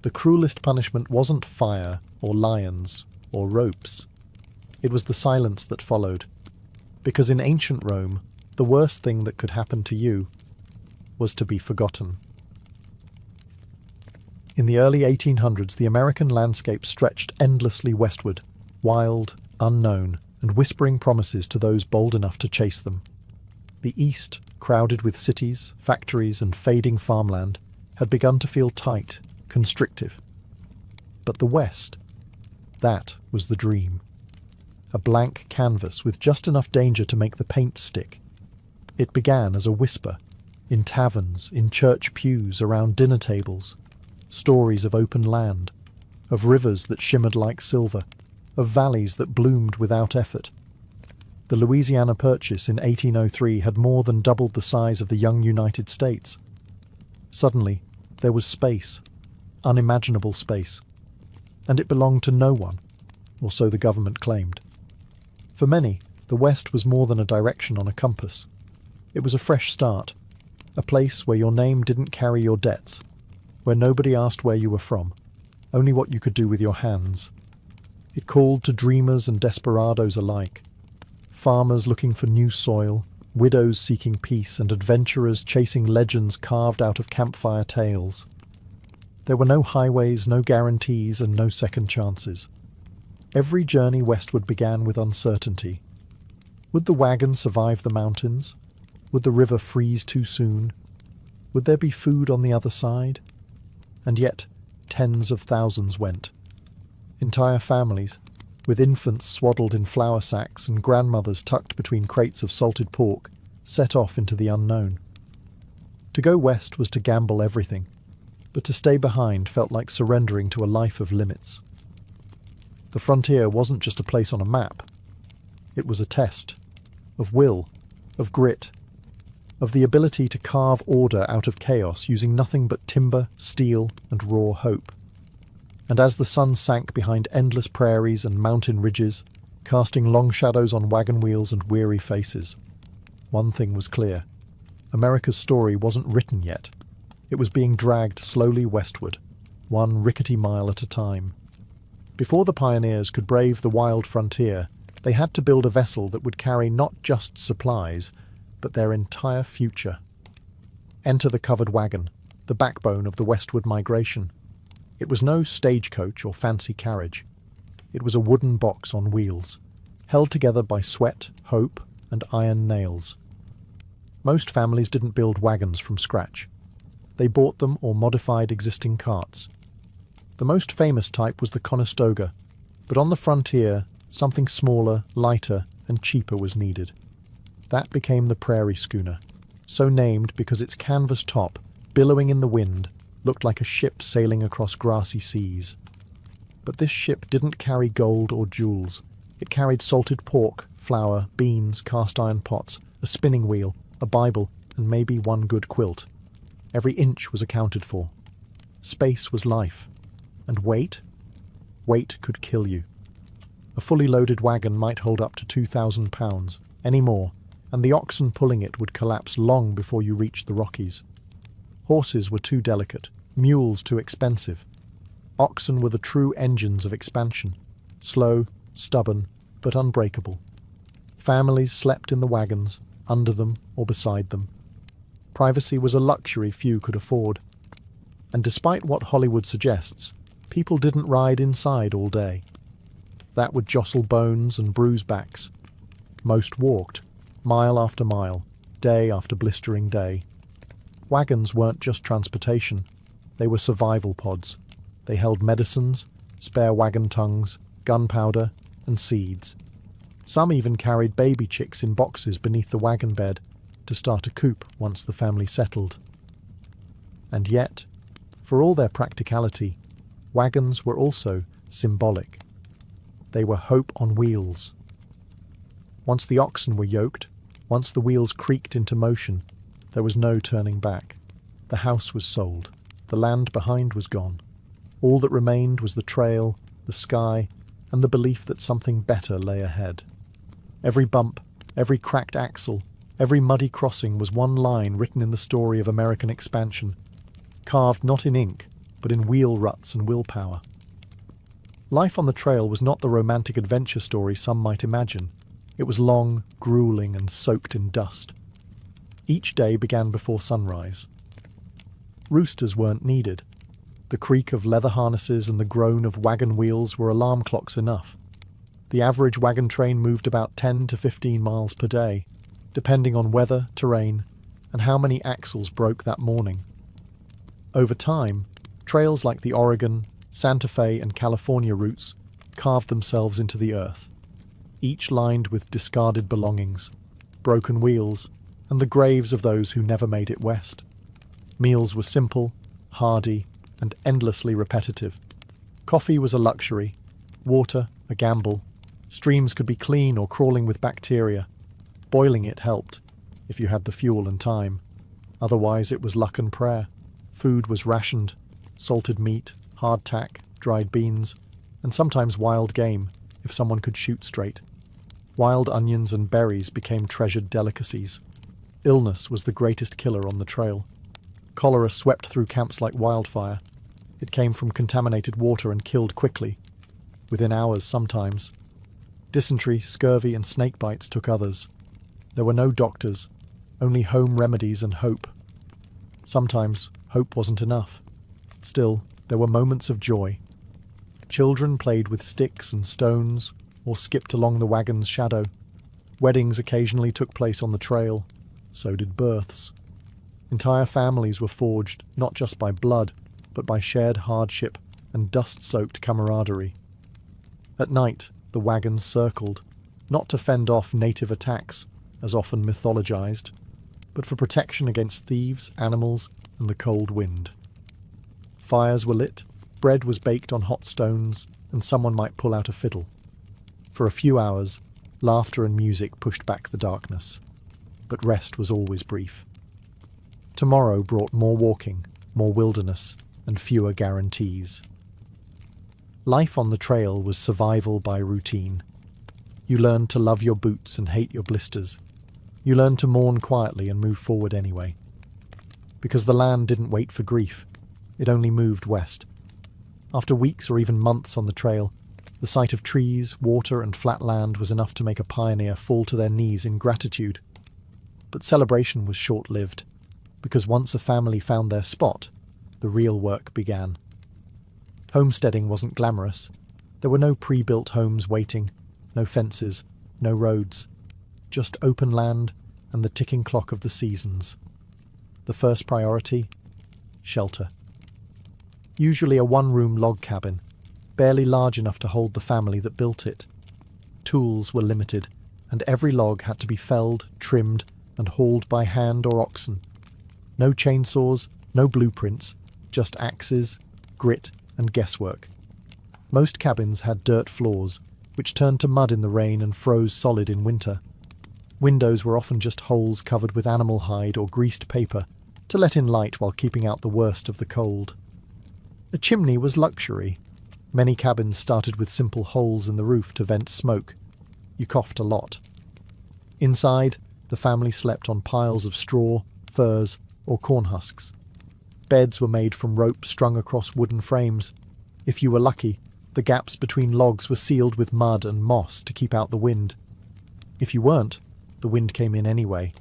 the cruelest punishment wasn't fire, or lions, or ropes. It was the silence that followed. Because in ancient Rome, the worst thing that could happen to you was to be forgotten. In the early 1800s, the American landscape stretched endlessly westward, wild, unknown, and whispering promises to those bold enough to chase them. The east, crowded with cities, factories, and fading farmland, had begun to feel tight, constrictive. But the west, that was the dream. A blank canvas with just enough danger to make the paint stick. It began as a whisper, in taverns, in church pews, around dinner tables. Stories of open land, of rivers that shimmered like silver, of valleys that bloomed without effort. The Louisiana Purchase in 1803 had more than doubled the size of the young United States. Suddenly, there was space, unimaginable space, and it belonged to no one, or so the government claimed. For many, the West was more than a direction on a compass. It was a fresh start, a place where your name didn't carry your debts, where nobody asked where you were from, only what you could do with your hands. It called to dreamers and desperados alike, farmers looking for new soil, widows seeking peace, and adventurers chasing legends carved out of campfire tales. There were no highways, no guarantees, and no second chances. Every journey westward began with uncertainty. Would the wagon survive the mountains? Would the river freeze too soon? Would there be food on the other side? And yet, tens of thousands went. Entire families, with infants swaddled in flour sacks and grandmothers tucked between crates of salted pork, set off into the unknown. To go west was to gamble everything, but to stay behind felt like surrendering to a life of limits. The frontier wasn't just a place on a map. It was a test, of will, of grit, of the ability to carve order out of chaos using nothing but timber, steel, and raw hope. And as the sun sank behind endless prairies and mountain ridges, casting long shadows on wagon wheels and weary faces, one thing was clear. America's story wasn't written yet. It was being dragged slowly westward, one rickety mile at a time. Before the pioneers could brave the wild frontier, they had to build a vessel that would carry not just supplies, but their entire future. Enter the covered wagon, the backbone of the westward migration. It was no stagecoach or fancy carriage. It was a wooden box on wheels, held together by sweat, hope, and iron nails. Most families didn't build wagons from scratch. They bought them or modified existing carts. The most famous type was the Conestoga, but on the frontier, something smaller, lighter, and cheaper was needed. That became the prairie schooner, so named because its canvas top, billowing in the wind, looked like a ship sailing across grassy seas. But this ship didn't carry gold or jewels. It carried salted pork, flour, beans, cast-iron pots, a spinning wheel, a Bible, and maybe one good quilt. Every inch was accounted for. Space was life. And weight? Weight could kill you. A fully loaded wagon might hold up to 2,000 pounds, any more, and the oxen pulling it would collapse long before you reached the Rockies. Horses were too delicate, mules too expensive. Oxen were the true engines of expansion, slow, stubborn, but unbreakable. Families slept in the wagons, under them or beside them. Privacy was a luxury few could afford. And despite what Hollywood suggests, people didn't ride inside all day. That would jostle bones and bruise backs. Most walked, mile after mile, day after blistering day. Wagons weren't just transportation, they were survival pods. They held medicines, spare wagon tongues, gunpowder, and seeds. Some even carried baby chicks in boxes beneath the wagon bed to start a coop once the family settled. And yet, for all their practicality, wagons were also symbolic. They were hope on wheels. Once the oxen were yoked, once the wheels creaked into motion, there was no turning back. The house was sold. The land behind was gone. All that remained was the trail, the sky, and the belief that something better lay ahead. Every bump, every cracked axle, every muddy crossing was one line written in the story of American expansion, carved not in ink, but in wheel ruts and willpower. Life on the trail was not the romantic adventure story some might imagine. It was long, grueling, and soaked in dust. Each day began before sunrise. Roosters weren't needed. The creak of leather harnesses and the groan of wagon wheels were alarm clocks enough. The average wagon train moved about 10 to 15 miles per day. depending on weather, terrain, and how many axles broke that morning. Over time, trails like the Oregon, Santa Fe, and California routes carved themselves into the earth, each lined with discarded belongings, broken wheels, and the graves of those who never made it west. Meals were simple, hearty, and endlessly repetitive. Coffee was a luxury, water a gamble. Streams could be clean or crawling with bacteria. Boiling it helped, if you had the fuel and time. Otherwise it was luck and prayer. Food was rationed, salted meat, hardtack, dried beans, and sometimes wild game, if someone could shoot straight. Wild onions and berries became treasured delicacies. Illness was the greatest killer on the trail. Cholera swept through camps like wildfire. It came from contaminated water and killed quickly, within hours sometimes. Dysentery, scurvy, and snake bites took others. There were no doctors, only home remedies and hope. Sometimes hope wasn't enough. Still, there were moments of joy. Children played with sticks and stones, or skipped along the wagon's shadow. Weddings occasionally took place on the trail. So did births. Entire families were forged not just by blood, but by shared hardship and dust-soaked camaraderie. At night, the wagons circled, not to fend off native attacks, as often mythologized, but for protection against thieves, animals, and the cold wind. Fires were lit, bread was baked on hot stones, and someone might pull out a fiddle. For a few hours, laughter and music pushed back the darkness, but rest was always brief. Tomorrow brought more walking, more wilderness, and fewer guarantees. Life on the trail was survival by routine. You learned to love your boots and hate your blisters. You learned to mourn quietly and move forward anyway. Because the land didn't wait for grief, it only moved west. After weeks or even months on the trail, the sight of trees, water, and flat land was enough to make a pioneer fall to their knees in gratitude. But celebration was short-lived, because once a family found their spot, the real work began. Homesteading wasn't glamorous. There were no pre-built homes waiting, no fences, no roads, just open land and the ticking clock of the seasons. The first priority? Shelter. Usually a one-room log cabin, barely large enough to hold the family that built it. Tools were limited, and every log had to be felled, trimmed, and hauled by hand or oxen. No chainsaws, no blueprints, just axes, grit, and guesswork. Most cabins had dirt floors, which turned to mud in the rain and froze solid in winter. Windows were often just holes covered with animal hide or greased paper to let in light while keeping out the worst of the cold. A chimney was luxury. Many cabins started with simple holes in the roof to vent smoke. You coughed a lot. Inside, the family slept on piles of straw, furs, or corn husks. Beds were made from rope strung across wooden frames. If you were lucky, the gaps between logs were sealed with mud and moss to keep out the wind. If you weren't, the wind came in anyway.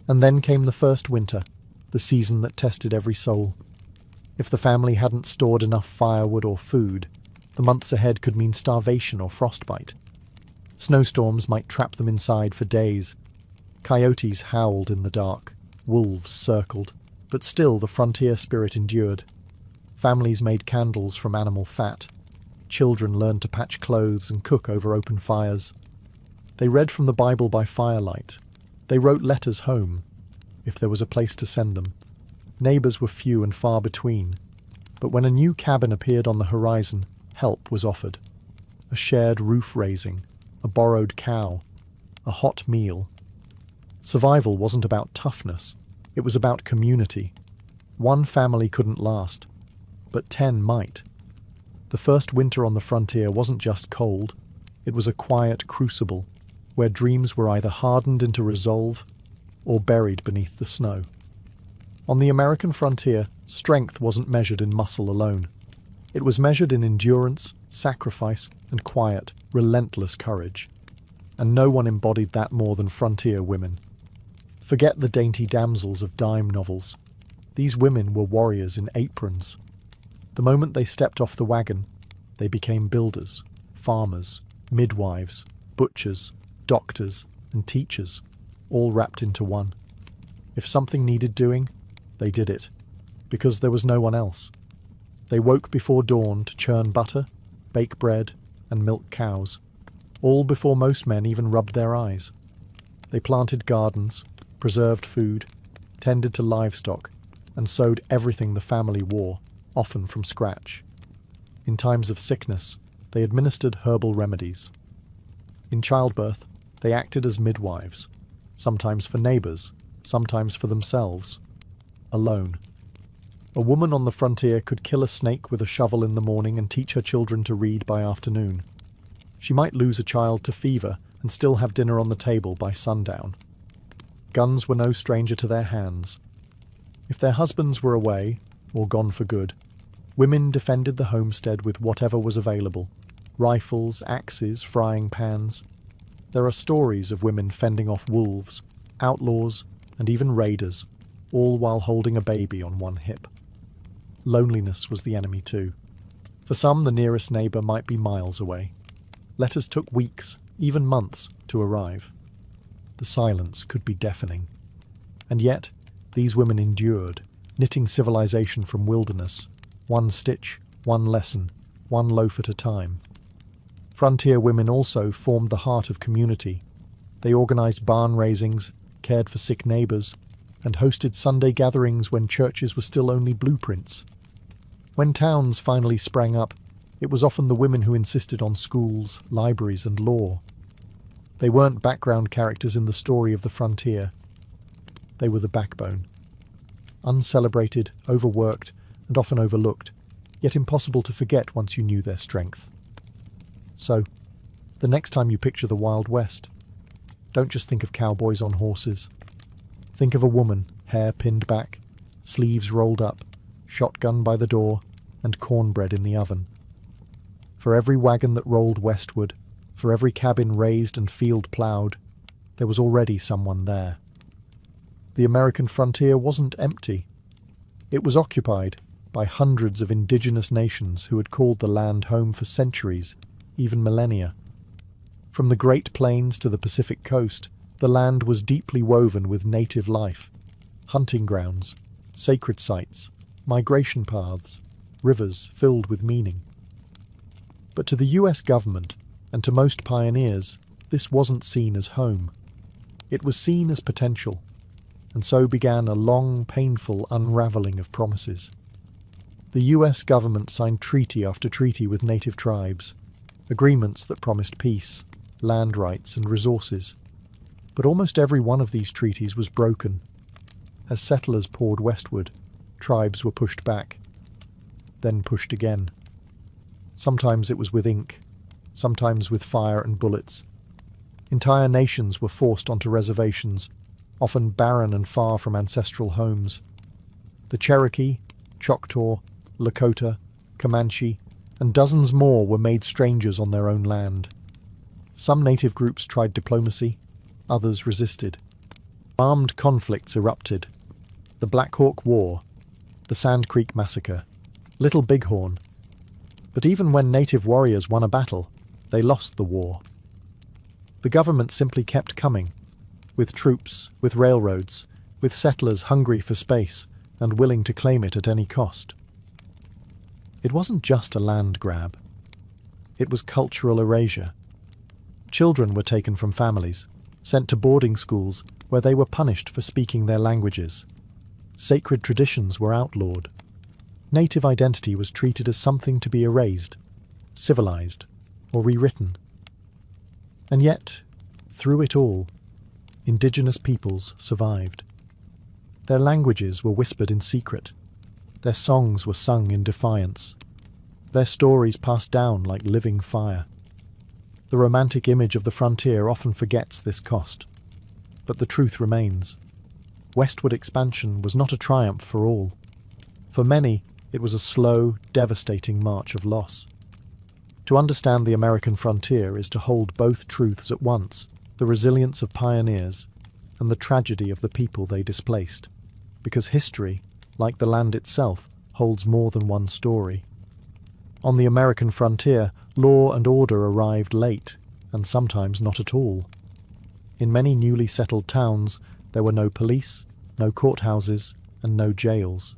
And then came the first winter, the season that tested every soul. If the family hadn't stored enough firewood or food, the months ahead could mean starvation or frostbite. Snowstorms might trap them inside for days. Coyotes howled in the dark. Wolves circled. But still the frontier spirit endured. Families made candles from animal fat. Children learned to patch clothes and cook over open fires. They read from the Bible by firelight. They wrote letters home, if there was a place to send them. Neighbours were few and far between. But when a new cabin appeared on the horizon, help was offered. A shared roof raising, a borrowed cow, a hot meal. Survival wasn't about toughness. It was about community. One family couldn't last, but 10 might. The first winter on the frontier wasn't just cold. It was a quiet crucible, where dreams were either hardened into resolve or buried beneath the snow. On the American frontier, strength wasn't measured in muscle alone. It was measured in endurance, sacrifice, and quiet, relentless courage. And no one embodied that more than frontier women. Forget the dainty damsels of dime novels. These women were warriors in aprons. The moment they stepped off the wagon, they became builders, farmers, midwives, butchers, doctors, and teachers, all wrapped into one. If something needed doing, they did it, because there was no one else. They woke before dawn to churn butter, bake bread, and milk cows, all before most men even rubbed their eyes. They planted gardens, preserved food, tended to livestock, and sewed everything the family wore, often from scratch. In times of sickness, they administered herbal remedies. In childbirth, they acted as midwives, sometimes for neighbours, sometimes for themselves, alone. A woman on the frontier could kill a snake with a shovel in the morning and teach her children to read by afternoon. She might lose a child to fever and still have dinner on the table by sundown. Guns were no stranger to their hands. If their husbands were away, or gone for good, women defended the homestead with whatever was available: rifles, axes, frying pans. There are stories of women fending off wolves, outlaws, and even raiders, all while holding a baby on one hip. Loneliness was the enemy too. For some, the nearest neighbour might be miles away. Letters took weeks, even months, to arrive. The silence could be deafening. And yet, these women endured, knitting civilization from wilderness, one stitch, one lesson, one loaf at a time. Frontier women also formed the heart of community. They organised barn raisings, cared for sick neighbours, and hosted Sunday gatherings when churches were still only blueprints. When towns finally sprang up, it was often the women who insisted on schools, libraries, and law. They weren't background characters in the story of the frontier. They were the backbone. Uncelebrated, overworked, and often overlooked, yet impossible to forget once you knew their strength. So, the next time you picture the Wild West, don't just think of cowboys on horses. Think of a woman, hair pinned back, sleeves rolled up, shotgun by the door, and cornbread in the oven. For every wagon that rolled westward, for every cabin raised and field ploughed, there was already someone there. The American frontier wasn't empty. It was occupied by hundreds of indigenous nations who had called the land home for centuries, even millennia. From the Great Plains to the Pacific coast, the land was deeply woven with native life: hunting grounds, sacred sites, migration paths, rivers filled with meaning. But to the US government, and to most pioneers, this wasn't seen as home. It was seen as potential, and so began a long, painful unravelling of promises. The US government signed treaty after treaty with native tribes, agreements that promised peace, land rights, and resources. But almost every one of these treaties was broken. As settlers poured westward, tribes were pushed back, then pushed again. Sometimes it was with ink, sometimes with fire and bullets. Entire nations were forced onto reservations, often barren and far from ancestral homes. The Cherokee, Choctaw, Lakota, Comanche, and dozens more were made strangers on their own land. Some native groups tried diplomacy, others resisted. Armed conflicts erupted. The Black Hawk War, the Sand Creek Massacre, Little Bighorn. But even when native warriors won a battle, they lost the war. The government simply kept coming, with troops, with railroads, with settlers hungry for space and willing to claim it at any cost. It wasn't just a land grab. It was cultural erasure. Children were taken from families, sent to boarding schools where they were punished for speaking their languages. Sacred traditions were outlawed. Native identity was treated as something to be erased, civilized, or rewritten. And yet, through it all, indigenous peoples survived. Their languages were whispered in secret. Their songs were sung in defiance. Their stories passed down like living fire. The romantic image of the frontier often forgets this cost. But the truth remains. Westward expansion was not a triumph for all. For many, it was a slow, devastating march of loss. To understand the American frontier is to hold both truths at once: the resilience of pioneers and the tragedy of the people they displaced. Because history, like the land itself, holds more than one story. On the American frontier, law and order arrived late, and sometimes not at all. In many newly settled towns, there were no police, no courthouses, and no jails.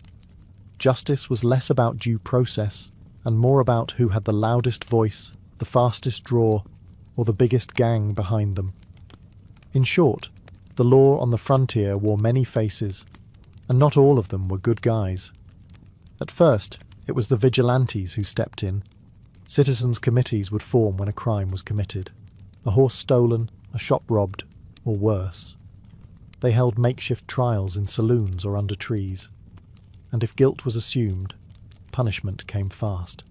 Justice was less about due process and more about who had the loudest voice, the fastest draw, or the biggest gang behind them. In short, the law on the frontier wore many faces, and not all of them were good guys. At first, it was the vigilantes who stepped in. Citizens' committees would form when a crime was committed. A horse stolen, a shop robbed, or worse. They held makeshift trials in saloons or under trees. And if guilt was assumed, punishment came fast.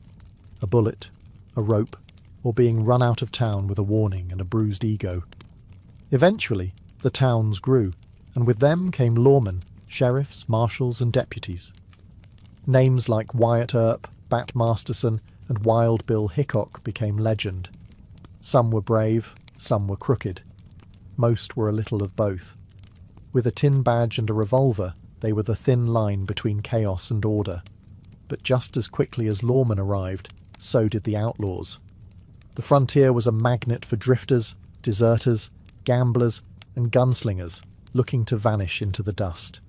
A bullet, a rope, or being run out of town with a warning and a bruised ego. Eventually, the towns grew, and with them came lawmen, sheriffs, marshals, and deputies. Names like Wyatt Earp, Bat Masterson, and Wild Bill Hickok became legend. Some were brave, some were crooked. Most were a little of both. With a tin badge and a revolver, they were the thin line between chaos and order. But just as quickly as lawmen arrived, so did the outlaws. The frontier was a magnet for drifters, deserters, gamblers, and gunslingers looking to vanish into the dust.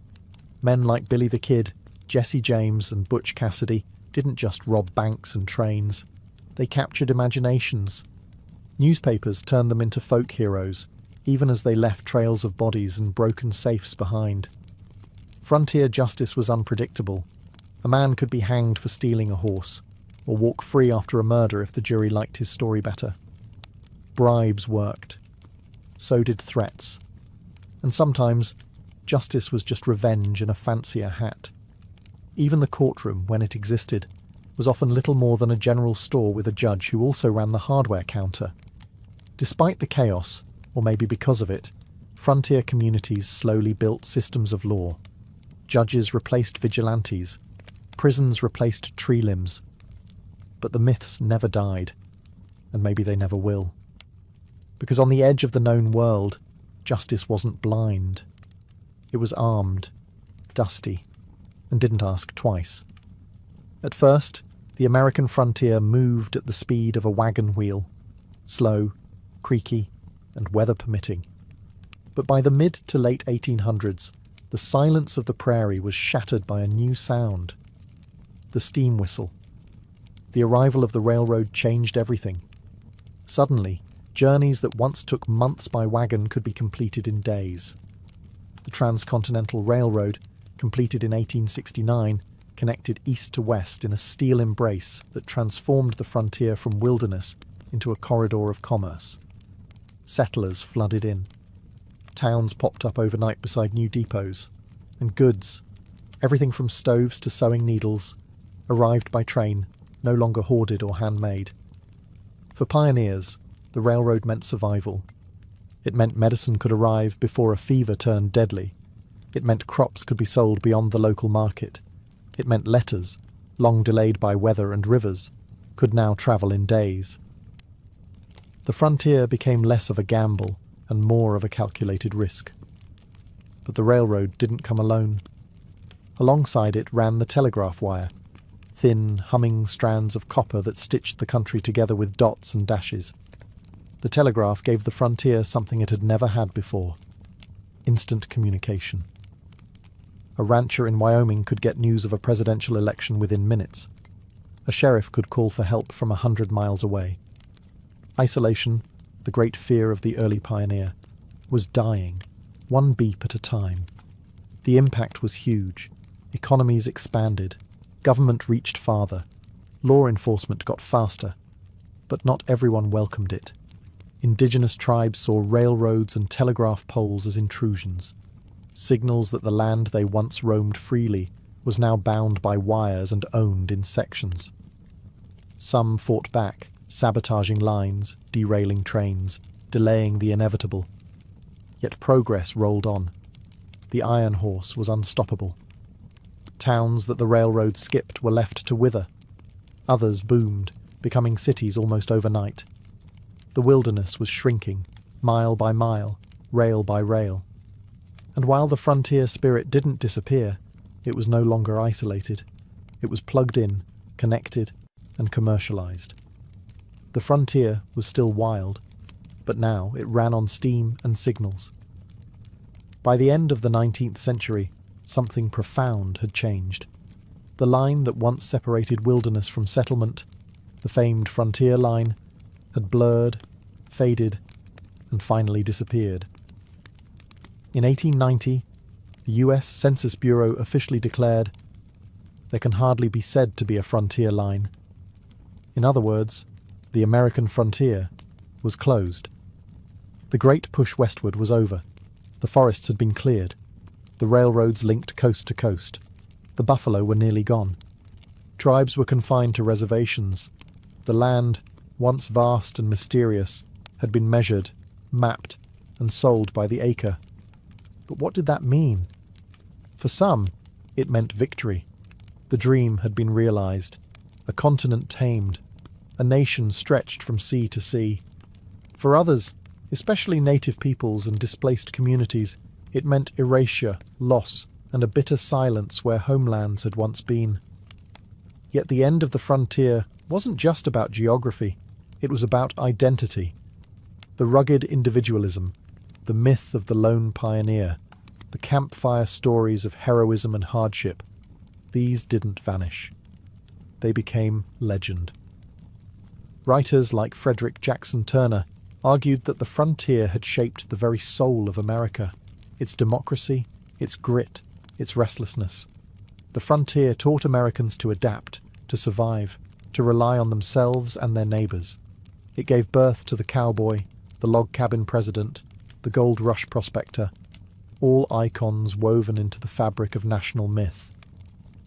Men like Billy the Kid, Jesse James, and Butch Cassidy didn't just rob banks and trains. They captured imaginations. Newspapers turned them into folk heroes, even as they left trails of bodies and broken safes behind. Frontier justice was unpredictable. A man could be hanged for stealing a horse, or walk free after a murder if the jury liked his story better. Bribes worked. So did threats. And sometimes, justice was just revenge in a fancier hat. Even the courtroom, when it existed, was often little more than a general store with a judge who also ran the hardware counter. Despite the chaos, or maybe because of it, frontier communities slowly built systems of law. Judges replaced vigilantes. Prisons replaced tree limbs. But the myths never died, and maybe they never will. Because on the edge of the known world, justice wasn't blind. It was armed, dusty, and didn't ask twice. At first, the American frontier moved at the speed of a wagon wheel, slow, creaky, and weather permitting. But by the mid to late 1800s, the silence of the prairie was shattered by a new sound. The steam whistle. The arrival of the railroad changed everything. Suddenly, journeys that once took months by wagon could be completed in days. The Transcontinental Railroad, completed in 1869, connected east to west in a steel embrace that transformed the frontier from wilderness into a corridor of commerce. Settlers flooded in. Towns popped up overnight beside new depots, and goods, everything from stoves to sewing needles, arrived by train, no longer hoarded or handmade. For pioneers, the railroad meant survival. It meant medicine could arrive before a fever turned deadly. It meant crops could be sold beyond the local market. It meant letters, long delayed by weather and rivers, could now travel in days. The frontier became less of a gamble and more of a calculated risk. But the railroad didn't come alone. Alongside it ran the telegraph wire, thin, humming strands of copper that stitched the country together with dots and dashes. The telegraph gave the frontier something it had never had before: instant communication. A rancher in Wyoming could get news of a presidential election within minutes. A sheriff could call for help from 100 miles away. Isolation, the great fear of the early pioneer, was dying, one beep at a time. The impact was huge. Economies expanded. Government reached farther. Law enforcement got faster. But not everyone welcomed it. Indigenous tribes saw railroads and telegraph poles as intrusions. Signals that the land they once roamed freely was now bound by wires and owned in sections. Some fought back, sabotaging lines, derailing trains, delaying the inevitable. Yet progress rolled on. The iron horse was unstoppable. Towns that the railroad skipped were left to wither. Others boomed, becoming cities almost overnight. The wilderness was shrinking, mile by mile, rail by rail. And while the frontier spirit didn't disappear, it was no longer isolated. It was plugged in, connected, and commercialized. The frontier was still wild, but now it ran on steam and signals. By the end of the 19th century, something profound had changed. The line that once separated wilderness from settlement, the famed frontier line, had blurred, faded, and finally disappeared. In 1890, the US Census Bureau officially declared, "There can hardly be said to be a frontier line." In other words, the American frontier was closed. The great push westward was over. The forests had been cleared. The railroads linked coast to coast. The buffalo were nearly gone. Tribes were confined to reservations. The land, once vast and mysterious, had been measured, mapped, and sold by the acre. But what did that mean? For some, it meant victory. The dream had been realized, a continent tamed, a nation stretched from sea to sea. For others, especially native peoples and displaced communities, it meant erasure, loss, and a bitter silence where homelands had once been. Yet the end of the frontier wasn't just about geography, it was about identity. The rugged individualism, the myth of the lone pioneer, the campfire stories of heroism and hardship, these didn't vanish. They became legend. Writers like Frederick Jackson Turner argued that the frontier had shaped the very soul of America, its democracy, its grit, its restlessness. The frontier taught Americans to adapt, to survive, to rely on themselves and their neighbors. It gave birth to the cowboy, the log cabin president, the gold rush prospector, all icons woven into the fabric of national myth.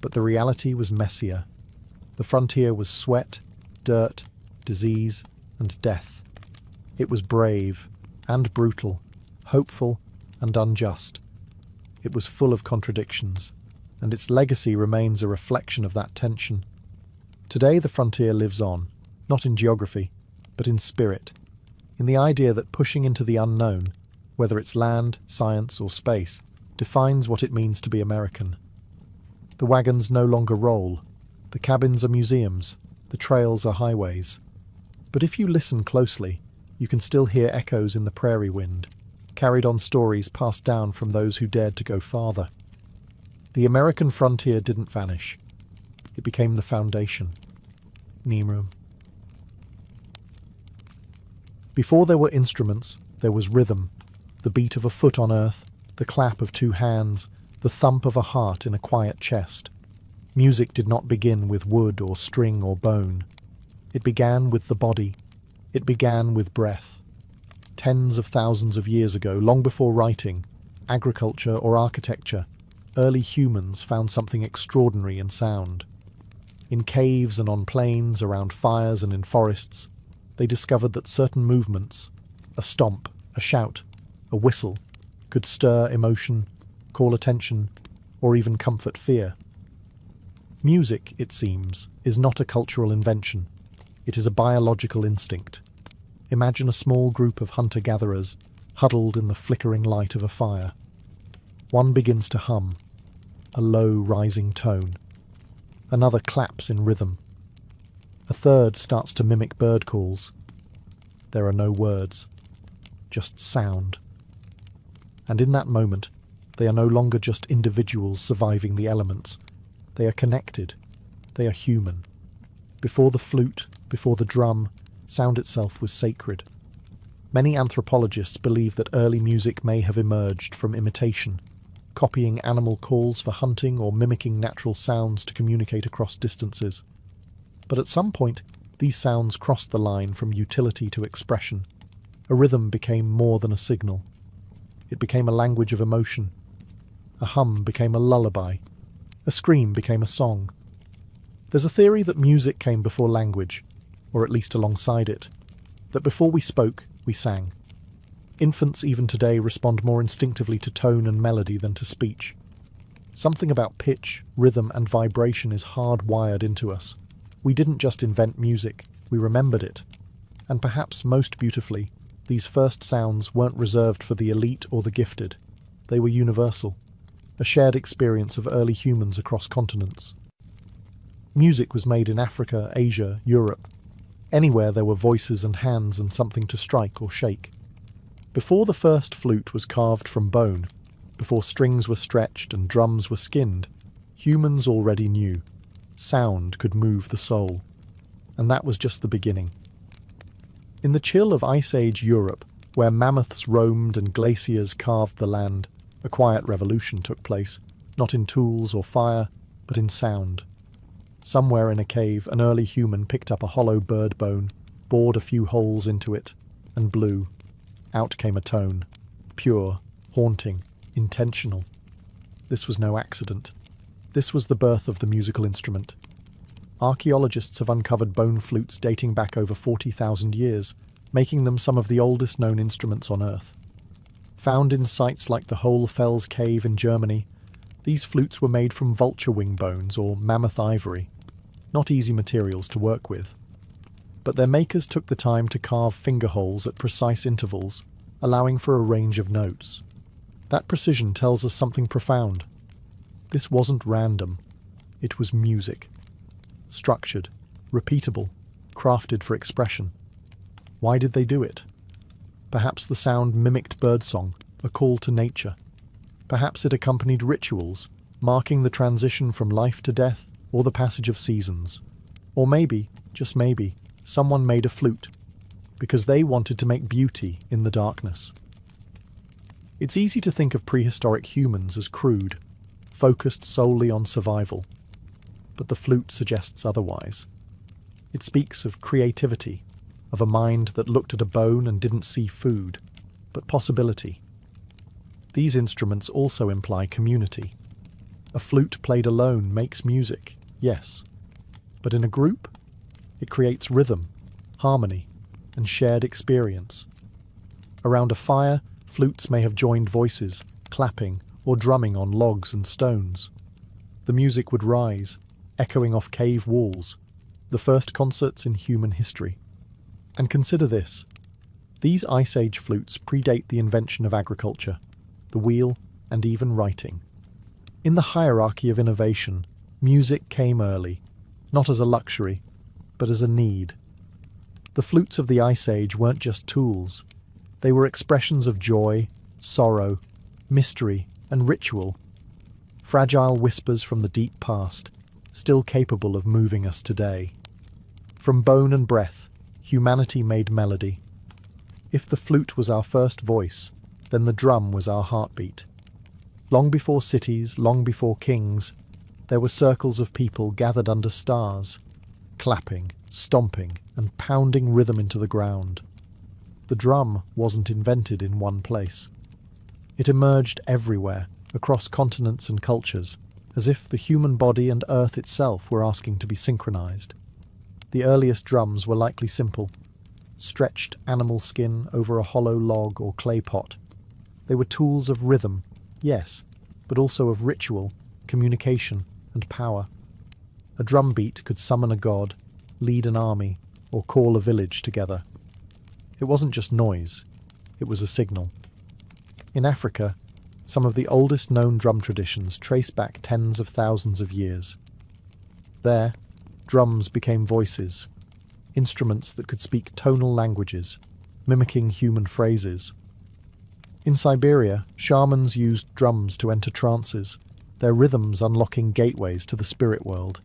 But the reality was messier. The frontier was sweat, dirt, disease, and death. It was brave and brutal, hopeful and unjust. It was full of contradictions, and its legacy remains a reflection of that tension. Today the frontier lives on, not in geography, but in spirit, in the idea that pushing into the unknown, whether it's land, science, or space, defines what it means to be American. The wagons no longer roll, the cabins are museums, the trails are highways. But if you listen closely, you can still hear echoes in the prairie wind, carried on stories passed down from those who dared to go farther. The American frontier didn't vanish. It became the foundation. Nimrum. Before there were instruments, there was rhythm, the beat of a foot on earth, the clap of two hands, the thump of a heart in a quiet chest. Music did not begin with wood or string or bone. It began with the body. It began with breath. Tens of thousands of years ago, long before writing, agriculture, or architecture, early humans found something extraordinary in sound. In caves and on plains, around fires and in forests, they discovered that certain movements, a stomp, a shout, a whistle, could stir emotion, call attention, or even comfort fear. Music, it seems, is not a cultural invention. It is a biological instinct. Imagine a small group of hunter-gatherers huddled in the flickering light of a fire. One begins to hum, a low rising tone. Another claps in rhythm. A third starts to mimic bird calls. There are no words, just sound. And in that moment, they are no longer just individuals surviving the elements. They are connected. They are human. Before the flute, before the drum, sound itself was sacred. Many anthropologists believe that early music may have emerged from imitation, copying animal calls for hunting or mimicking natural sounds to communicate across distances. But at some point, these sounds crossed the line from utility to expression. A rhythm became more than a signal. It became a language of emotion. A hum became a lullaby. A scream became a song. There's a theory that music came before language, or at least alongside it, that before we spoke, we sang. Infants even today respond more instinctively to tone and melody than to speech. Something about pitch, rhythm, and vibration is hardwired into us. We didn't just invent music, we remembered it. And perhaps most beautifully, these first sounds weren't reserved for the elite or the gifted. They were universal, a shared experience of early humans across continents. Music was made in Africa, Asia, Europe. Anywhere there were voices and hands and something to strike or shake. Before the first flute was carved from bone, before strings were stretched and drums were skinned, humans already knew sound could move the soul. And that was just the beginning. In the chill of Ice Age Europe, where mammoths roamed and glaciers carved the land, a quiet revolution took place, not in tools or fire, but in sound. Somewhere in a cave, an early human picked up a hollow bird bone, bored a few holes into it, and blew. Out came a tone. Pure, haunting, intentional. This was no accident. This was the birth of the musical instrument. Archaeologists have uncovered bone flutes dating back over 40,000 years, making them some of the oldest known instruments on Earth. Found in sites like the Hohlfels cave in Germany, these flutes were made from vulture wing bones or mammoth ivory, not easy materials to work with. But their makers took the time to carve finger holes at precise intervals, allowing for a range of notes. That precision tells us something profound. This wasn't random. It was music. Structured, repeatable, crafted for expression. Why did they do it? Perhaps the sound mimicked birdsong, a call to nature. Perhaps it accompanied rituals, marking the transition from life to death or the passage of seasons. Or maybe, just maybe, someone made a flute because they wanted to make beauty in the darkness. It's easy to think of prehistoric humans as crude, focused solely on survival. But the flute suggests otherwise. It speaks of creativity, of a mind that looked at a bone and didn't see food, but possibility. These instruments also imply community. A flute played alone makes music, yes, but in a group, it creates rhythm, harmony, and shared experience. Around a fire, flutes may have joined voices, clapping or drumming on logs and stones. The music would rise, echoing off cave walls, the first concerts in human history. And consider this. These Ice Age flutes predate the invention of agriculture, the wheel, and even writing. In the hierarchy of innovation, music came early, not as a luxury, but as a need. The flutes of the Ice Age weren't just tools. They were expressions of joy, sorrow, mystery, and ritual. Fragile whispers from the deep past, still capable of moving us today. From bone and breath, humanity made melody. If the flute was our first voice, then the drum was our heartbeat. Long before cities, long before kings, there were circles of people gathered under stars, clapping, stomping, and pounding rhythm into the ground. The drum wasn't invented in one place. It emerged everywhere, across continents and cultures, as if the human body and Earth itself were asking to be synchronized. The earliest drums were likely simple, stretched animal skin over a hollow log or clay pot. They were tools of rhythm, yes, but also of ritual, communication, and power. A drum beat could summon a god, lead an army, or call a village together. It wasn't just noise, it was a signal. In Africa, some of the oldest known drum traditions trace back tens of thousands of years. There, drums became voices, instruments that could speak tonal languages, mimicking human phrases. In Siberia, shamans used drums to enter trances, their rhythms unlocking gateways to the spirit world.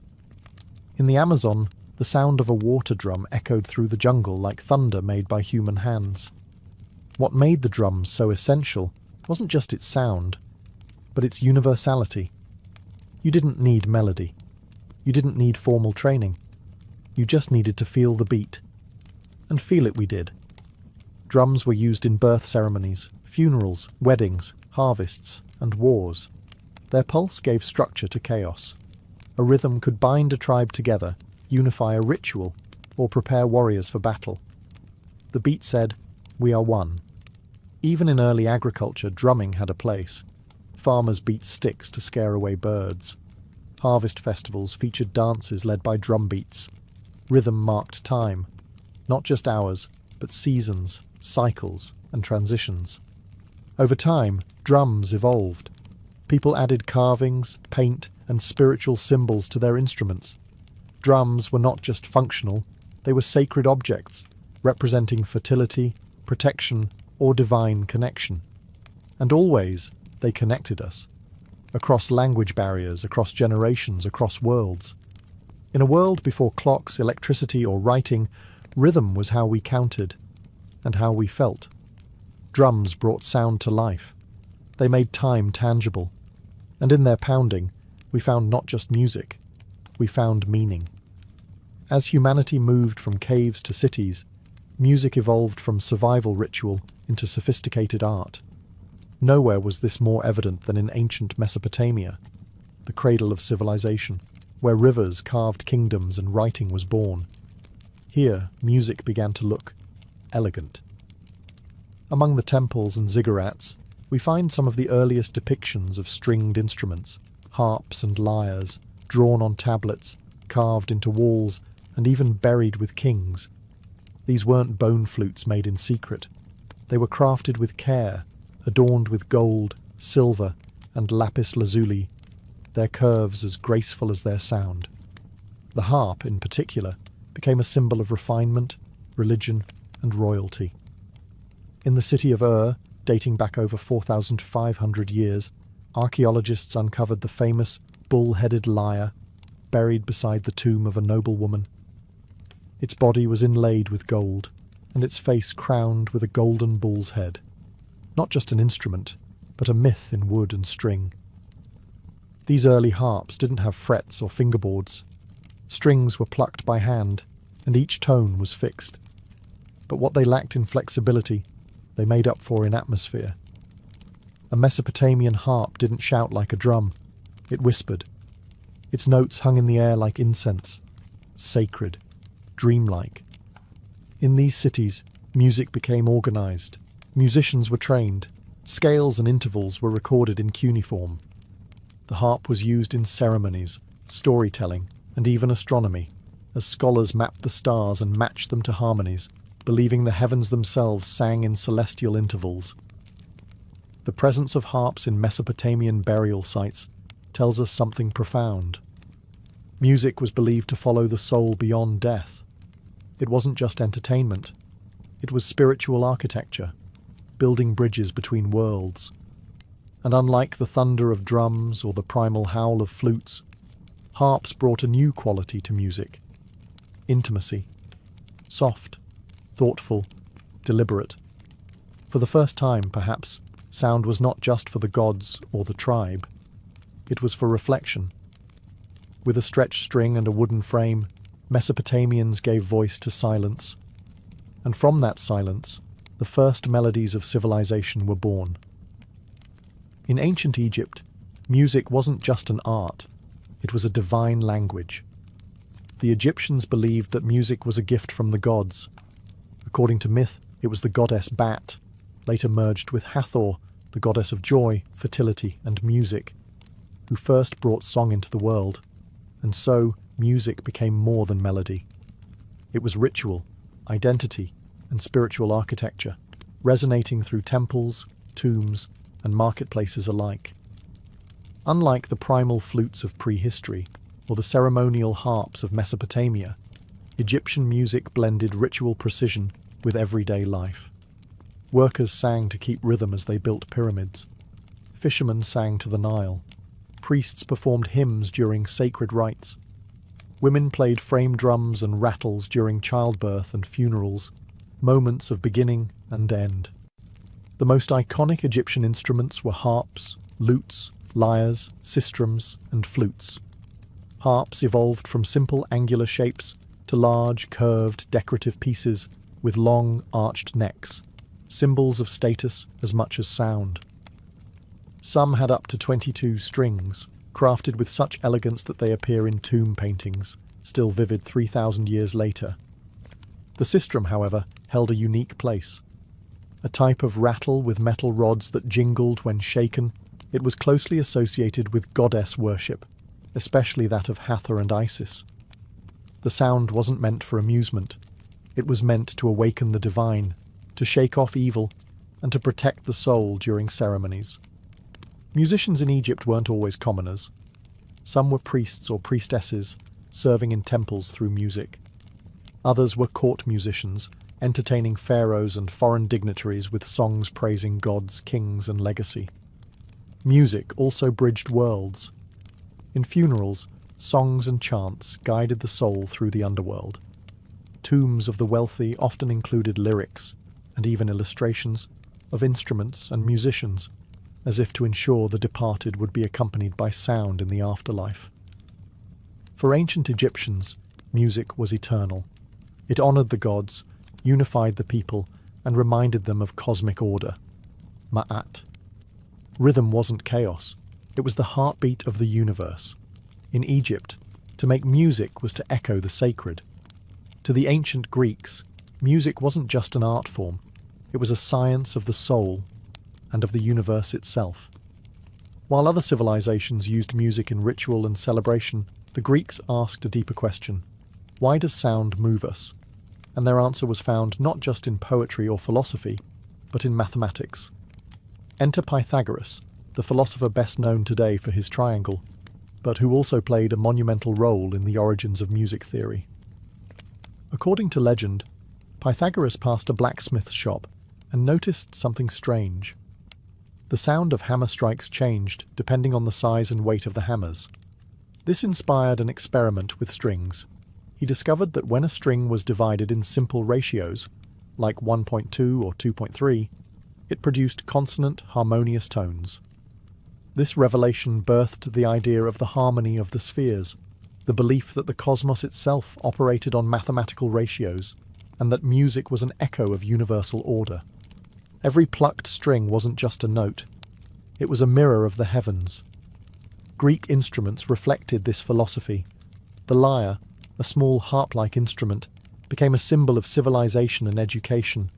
In the Amazon, the sound of a water drum echoed through the jungle like thunder made by human hands. What made the drums so essential wasn't just its sound, but its universality. You didn't need melody. You didn't need formal training. You just needed to feel the beat. And feel it we did. Drums were used in birth ceremonies, funerals, weddings, harvests, and wars. Their pulse gave structure to chaos. A rhythm could bind a tribe together, unify a ritual, or prepare warriors for battle. The beat said, "We are one." Even in early agriculture, drumming had a place. Farmers beat sticks to scare away birds. Harvest festivals featured dances led by drum beats. Rhythm marked time, not just hours, but seasons, cycles, and transitions. Over time, drums evolved. People added carvings, paint, and spiritual symbols to their instruments. Drums were not just functional, They were sacred objects, representing fertility, protection, or divine connection. And always, they connected us. Across language barriers, across generations, across worlds. In a world before clocks, electricity, or writing, rhythm was how we counted, and how we felt. Drums brought sound to life. They made time tangible. And in their pounding, we found not just music, we found meaning. As humanity moved from caves to cities, music evolved from survival ritual into sophisticated art. Nowhere was this more evident than in ancient Mesopotamia, the cradle of civilization, where rivers carved kingdoms and writing was born. Here, music began to look elegant. Among the temples and ziggurats, we find some of the earliest depictions of stringed instruments, harps and lyres, drawn on tablets, carved into walls, and even buried with kings. These weren't bone flutes made in secret. They were crafted with care, adorned with gold, silver, and lapis lazuli, their curves as graceful as their sound. The harp, in particular, became a symbol of refinement, religion, and royalty. In the city of Ur, dating back over 4,500 years, archaeologists uncovered the famous bull-headed lyre, buried beside the tomb of a noblewoman. Its body was inlaid with gold, and its face crowned with a golden bull's head. Not just an instrument, but a myth in wood and string. These early harps didn't have frets or fingerboards. Strings were plucked by hand, and each tone was fixed. But what they lacked in flexibility, they made up for in atmosphere. A Mesopotamian harp didn't shout like a drum, it whispered. Its notes hung in the air like incense, sacred, dreamlike. In these cities, music became organized. Musicians were trained. Scales and intervals were recorded in cuneiform. The harp was used in ceremonies, storytelling, and even astronomy, as scholars mapped the stars and matched them to harmonies, believing the heavens themselves sang in celestial intervals. The presence of harps in Mesopotamian burial sites tells us something profound. Music was believed to follow the soul beyond death. It wasn't just entertainment. It was spiritual architecture, building bridges between worlds. And unlike the thunder of drums or the primal howl of flutes, harps brought a new quality to music. Intimacy. Soft, thoughtful, deliberate. For the first time, perhaps, sound was not just for the gods or the tribe. It was for reflection. With a stretched string and a wooden frame, Mesopotamians gave voice to silence. And from that silence, the first melodies of civilization were born. In ancient Egypt, music wasn't just an art, it was a divine language. The Egyptians believed that music was a gift from the gods. According to myth, it was the goddess Bat, later merged with Hathor, the goddess of joy, fertility, and music, who first brought song into the world. And so, music became more than melody. It was ritual, identity, and spiritual architecture, resonating through temples, tombs, and marketplaces alike. Unlike the primal flutes of prehistory, or the ceremonial harps of Mesopotamia, Egyptian music blended ritual precision with everyday life. Workers sang to keep rhythm as they built pyramids. Fishermen sang to the Nile. Priests performed hymns during sacred rites. Women played frame drums and rattles during childbirth and funerals, moments of beginning and end. The most iconic Egyptian instruments were harps, lutes, lyres, sistrums, and flutes. Harps evolved from simple angular shapes to large, curved, decorative pieces with long, arched necks, symbols of status as much as sound. Some had up to 22 strings, crafted with such elegance that they appear in tomb paintings, still vivid 3,000 years later. The sistrum, however, held a unique place. A type of rattle with metal rods that jingled when shaken, it was closely associated with goddess worship, especially that of Hathor and Isis. The sound wasn't meant for amusement. It was meant to awaken the divine, to shake off evil, and to protect the soul during ceremonies. Musicians in Egypt weren't always commoners. Some were priests or priestesses, serving in temples through music. Others were court musicians, entertaining pharaohs and foreign dignitaries with songs praising gods, kings, and legacy. Music also bridged worlds. In funerals, songs and chants guided the soul through the underworld. Tombs of the wealthy often included lyrics, and even illustrations, of instruments and musicians, as if to ensure the departed would be accompanied by sound in the afterlife. For ancient Egyptians, music was eternal. It honoured the gods, unified the people, and reminded them of cosmic order. Ma'at. Rhythm wasn't chaos. It was the heartbeat of the universe. In Egypt, to make music was to echo the sacred. To the ancient Greeks, music wasn't just an art form. It was a science of the soul and of the universe itself. While other civilizations used music in ritual and celebration, the Greeks asked a deeper question. Why does sound move us? And their answer was found not just in poetry or philosophy, but in mathematics. Enter Pythagoras, the philosopher best known today for his triangle, but who also played a monumental role in the origins of music theory. According to legend, Pythagoras passed a blacksmith's shop and noticed something strange. The sound of hammer strikes changed depending on the size and weight of the hammers. This inspired an experiment with strings. He discovered that when a string was divided in simple ratios, like 1.2 or 2.3, it produced consonant, harmonious tones. This revelation birthed the idea of the harmony of the spheres, the belief that the cosmos itself operated on mathematical ratios, and that music was an echo of universal order. Every plucked string wasn't just a note. It was a mirror of the heavens. Greek instruments reflected this philosophy. The lyre, a small harp-like instrument, became a symbol of civilization and education.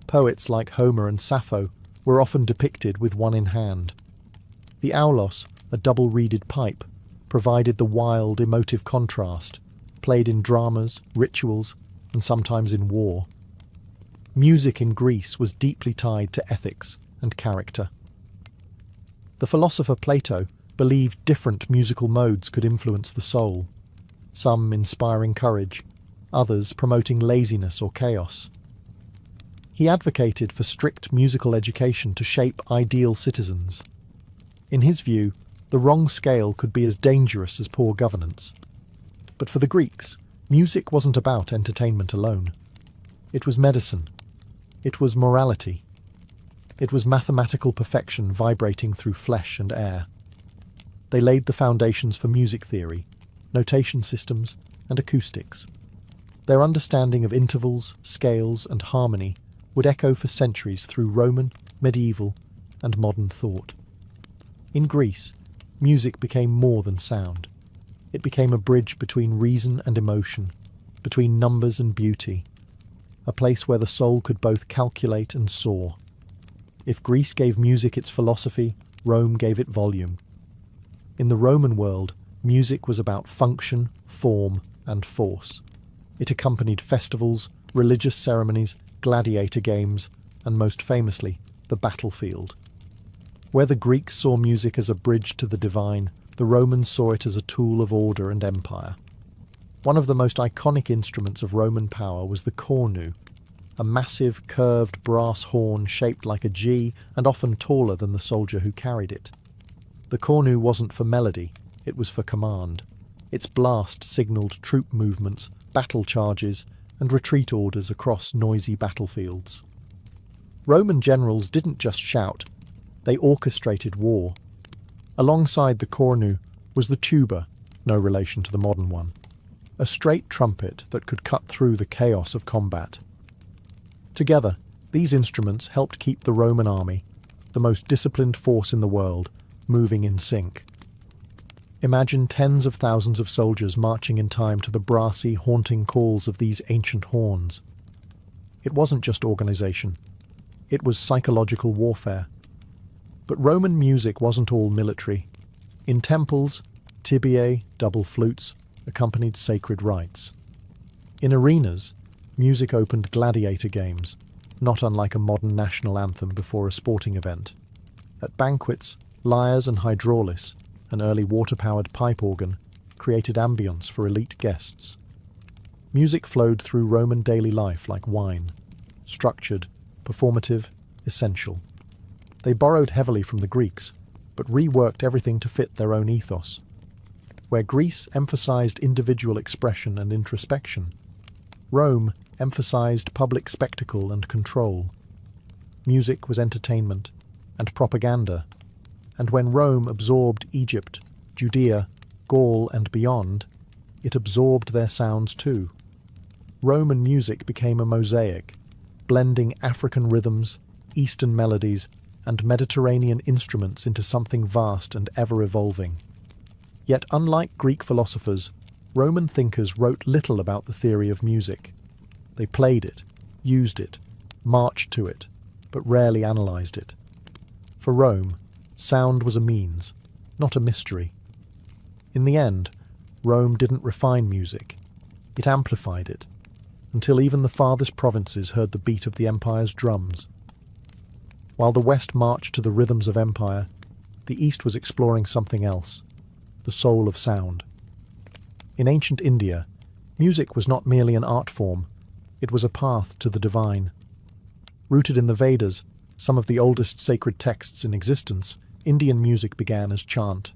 Poets like Homer and Sappho were often depicted with one in hand. The aulos, a double-reeded pipe, provided the wild, emotive contrast, played in dramas, rituals, and sometimes in war. Music in Greece was deeply tied to ethics and character. The philosopher Plato believed different musical modes could influence the soul, some inspiring courage, others promoting laziness or chaos. He advocated for strict musical education to shape ideal citizens. In his view, the wrong scale could be as dangerous as poor governance. But for the Greeks, music wasn't about entertainment alone. It was medicine. It was morality. It was mathematical perfection vibrating through flesh and air. They laid the foundations for music theory, notation systems, and acoustics. Their understanding of intervals, scales, and harmony would echo for centuries through Roman, medieval, and modern thought. In Greece, music became more than sound. It became a bridge between reason and emotion, between numbers and beauty, a place where the soul could both calculate and soar. If Greece gave music its philosophy, Rome gave it volume. In the Roman world, music was about function, form, and force. It accompanied festivals, religious ceremonies, gladiator games, and most famously, the battlefield. Where the Greeks saw music as a bridge to the divine, the Romans saw it as a tool of order and empire. One of the most iconic instruments of Roman power was the cornu, a massive, curved brass horn shaped like a G and often taller than the soldier who carried it. The cornu wasn't for melody, it was for command. Its blast signalled troop movements, battle charges, and retreat orders across noisy battlefields. Roman generals didn't just shout, they orchestrated war. Alongside the cornu was the tuba, no relation to the modern one, a straight trumpet that could cut through the chaos of combat. Together, these instruments helped keep the Roman army, the most disciplined force in the world, moving in sync. Imagine tens of thousands of soldiers marching in time to the brassy, haunting calls of these ancient horns. It wasn't just organization. It was psychological warfare. But Roman music wasn't all military. In temples, tibiae, double flutes, accompanied sacred rites. In arenas, music opened gladiator games, not unlike a modern national anthem before a sporting event. At banquets, lyres and hydraulis, an early water-powered pipe organ, created ambience for elite guests. Music flowed through Roman daily life like wine, structured, performative, essential. They borrowed heavily from the Greeks, but reworked everything to fit their own ethos. Where Greece emphasized individual expression and introspection, Rome emphasized public spectacle and control. Music was entertainment and propaganda, and when Rome absorbed Egypt, Judea, Gaul, and beyond, it absorbed their sounds too. Roman music became a mosaic, blending African rhythms, Eastern melodies, and Mediterranean instruments into something vast and ever-evolving. Yet unlike Greek philosophers, Roman thinkers wrote little about the theory of music. They played it, used it, marched to it, but rarely analysed it. For Rome, sound was a means, not a mystery. In the end, Rome didn't refine music. It amplified it, until even the farthest provinces heard the beat of the empire's drums. While the West marched to the rhythms of empire, the East was exploring something else, the soul of sound. In ancient India, music was not merely an art form, it was a path to the divine. Rooted in the Vedas, some of the oldest sacred texts in existence, Indian music began as chant.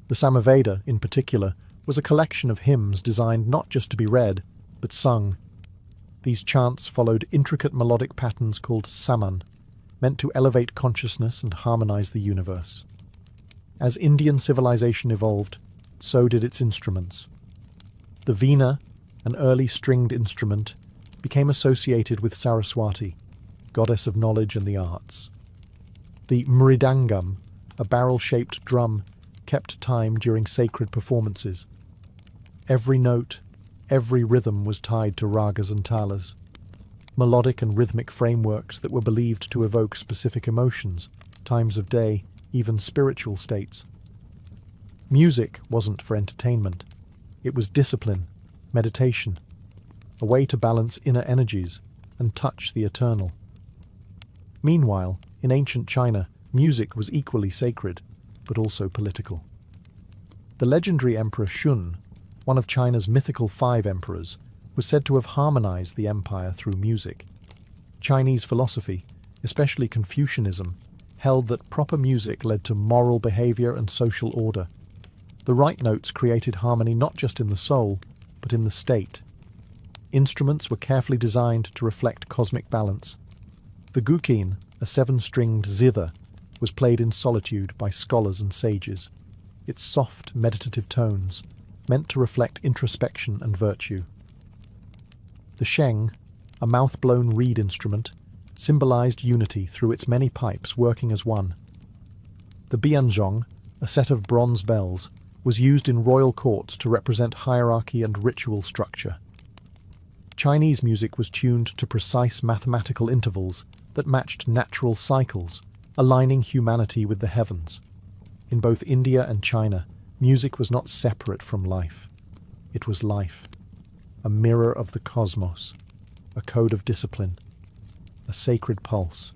The Samaveda, in particular, was a collection of hymns designed not just to be read, but sung. These chants followed intricate melodic patterns called saman, meant to elevate consciousness and harmonize the universe. As Indian civilization evolved, so did its instruments. The veena, an early stringed instrument, became associated with Saraswati, goddess of knowledge and the arts. The mridangam, a barrel-shaped drum, kept time during sacred performances. Every note, every rhythm was tied to ragas and talas, melodic and rhythmic frameworks that were believed to evoke specific emotions, times of day, even spiritual states. Music wasn't for entertainment. It was discipline, meditation, a way to balance inner energies and touch the eternal. Meanwhile, in ancient China, music was equally sacred, but also political. The legendary Emperor Shun, one of China's mythical 5 emperors, was said to have harmonized the empire through music. Chinese philosophy, especially Confucianism, held that proper music led to moral behavior and social order. The right notes created harmony not just in the soul, but in the state. Instruments were carefully designed to reflect cosmic balance. The guqin, a 7-stringed zither, was played in solitude by scholars and sages. Its soft, meditative tones, meant to reflect introspection and virtue. The sheng, a mouth-blown reed instrument, symbolized unity through its many pipes working as one. The bianzhong, a set of bronze bells, was used in royal courts to represent hierarchy and ritual structure. Chinese music was tuned to precise mathematical intervals that matched natural cycles, aligning humanity with the heavens. In both India and China, music was not separate from life. It was life, a mirror of the cosmos, a code of discipline, a sacred pulse.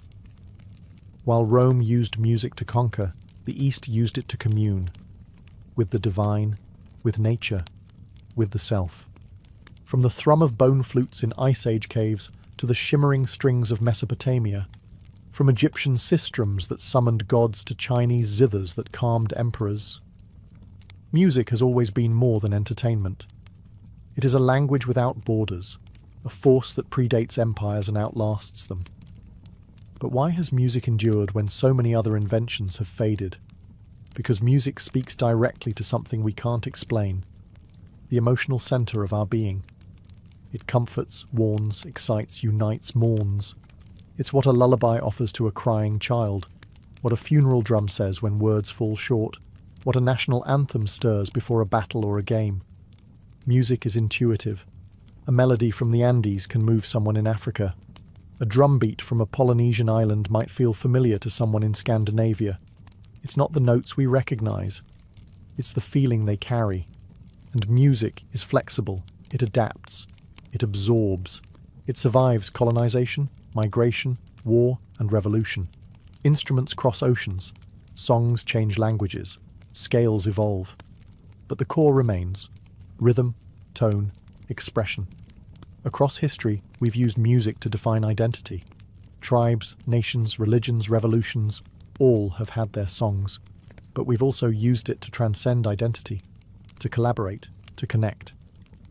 While Rome used music to conquer, the East used it to commune, with the divine, with nature, with the self. From the thrum of bone flutes in Ice Age caves to the shimmering strings of Mesopotamia, from Egyptian sistrums that summoned gods to Chinese zithers that calmed emperors. Music has always been more than entertainment. It is a language without borders, a force that predates empires and outlasts them. But why has music endured when so many other inventions have faded? Because music speaks directly to something we can't explain, the emotional centre of our being. It comforts, warns, excites, unites, mourns. It's what a lullaby offers to a crying child, what a funeral drum says when words fall short, what a national anthem stirs before a battle or a game. Music is intuitive. A melody from the Andes can move someone in Africa. A drum beat from a Polynesian island might feel familiar to someone in Scandinavia. It's not the notes we recognize. It's the feeling they carry. And music is flexible. It adapts. It absorbs. It survives colonization, migration, war, and revolution. Instruments cross oceans. Songs change languages. Scales evolve. But the core remains. Rhythm, tone, expression. Across history, we've used music to define identity. Tribes, nations, religions, revolutions, all have had their songs. But we've also used it to transcend identity, to collaborate, to connect.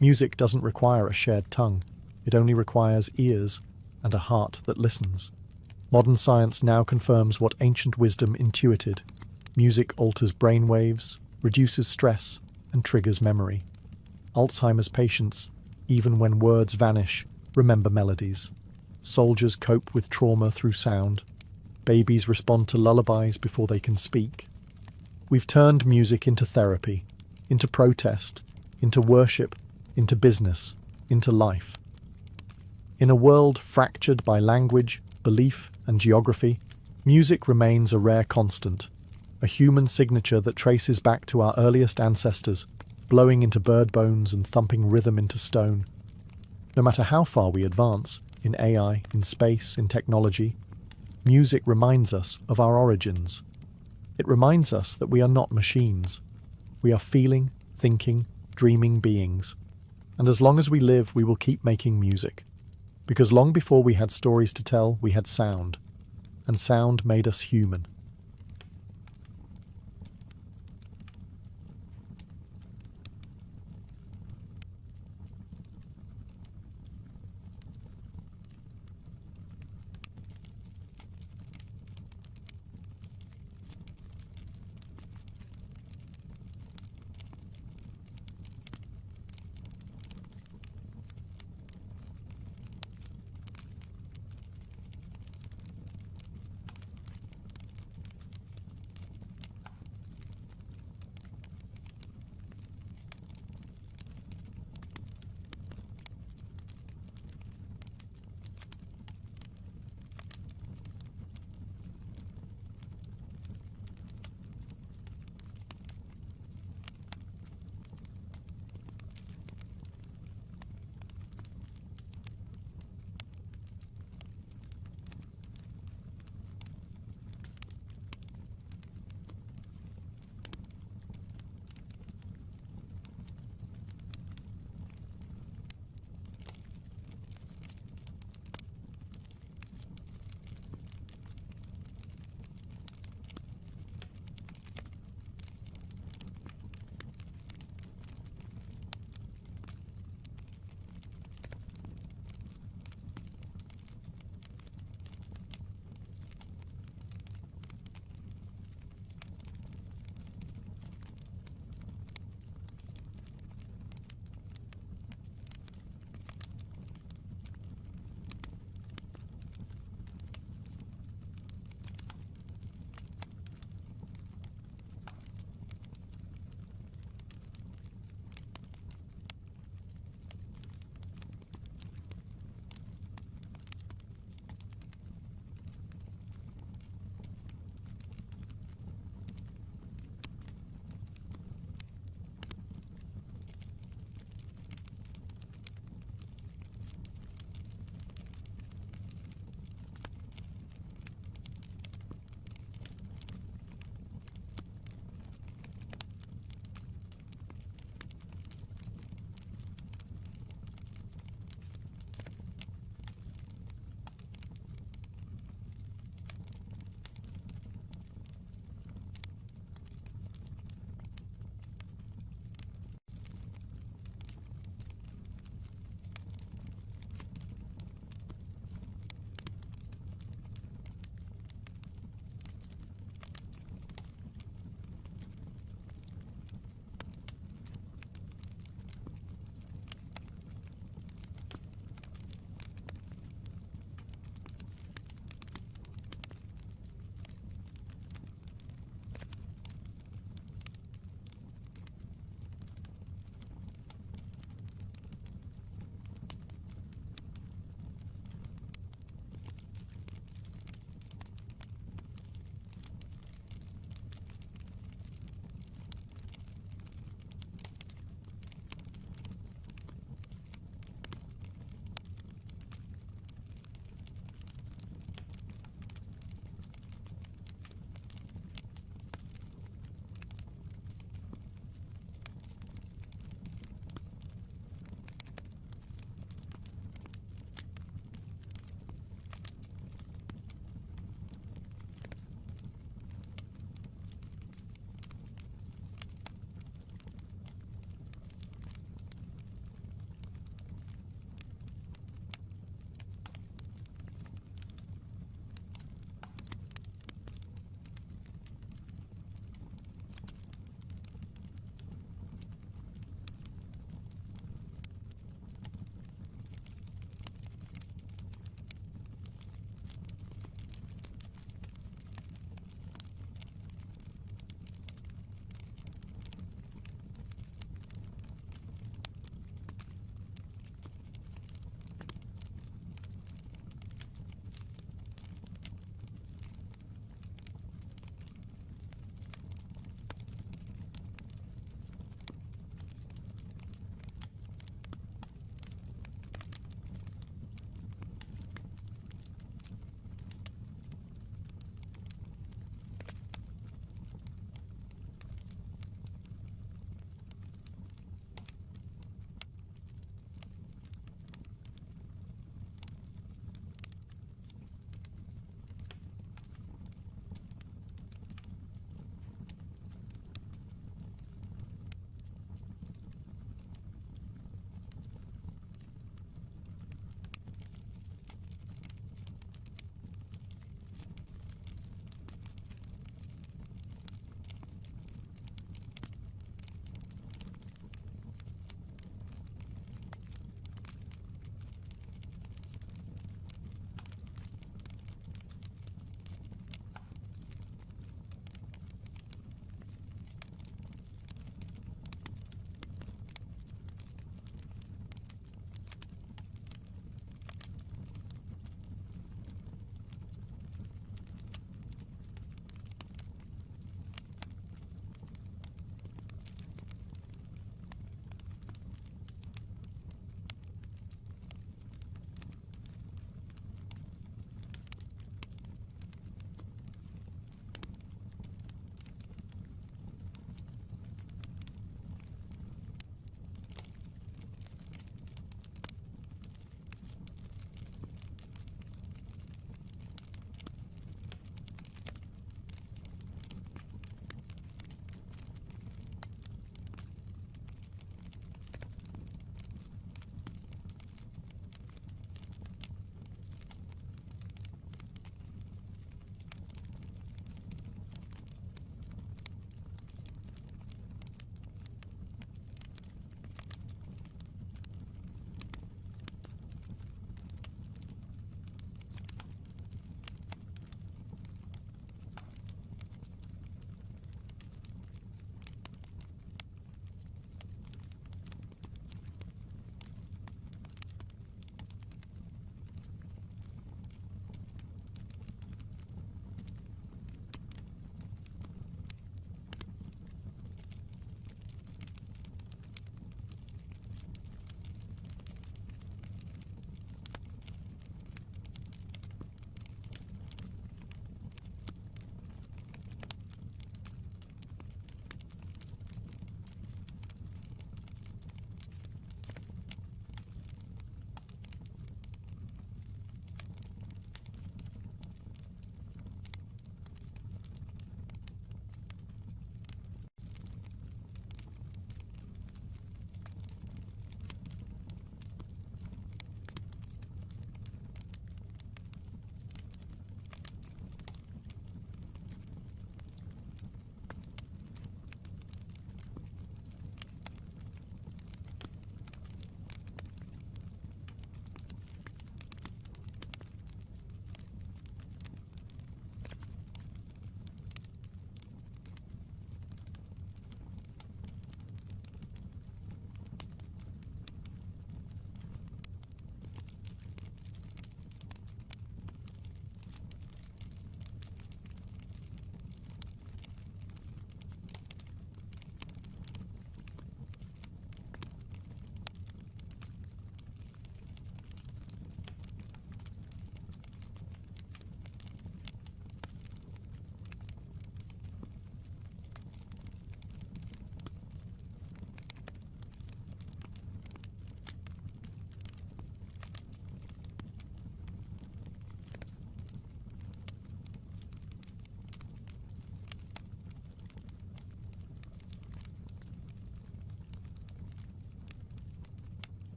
Music doesn't require a shared tongue. It only requires ears and a heart that listens. Modern science now confirms what ancient wisdom intuited. Music alters brainwaves, reduces stress, and triggers memory. Alzheimer's patients, even when words vanish, remember melodies. Soldiers cope with trauma through sound. Babies respond to lullabies before they can speak. We've turned music into therapy, into protest, into worship, into business, into life. In a world fractured by language, belief, and geography, music remains a rare constant, a human signature that traces back to our earliest ancestors, blowing into bird bones and thumping rhythm into stone. No matter how far we advance, in AI, in space, in technology, music reminds us of our origins. It reminds us that we are not machines. We are feeling, thinking, dreaming beings. And as long as we live, we will keep making music. Because long before we had stories to tell, we had sound. And sound made us human.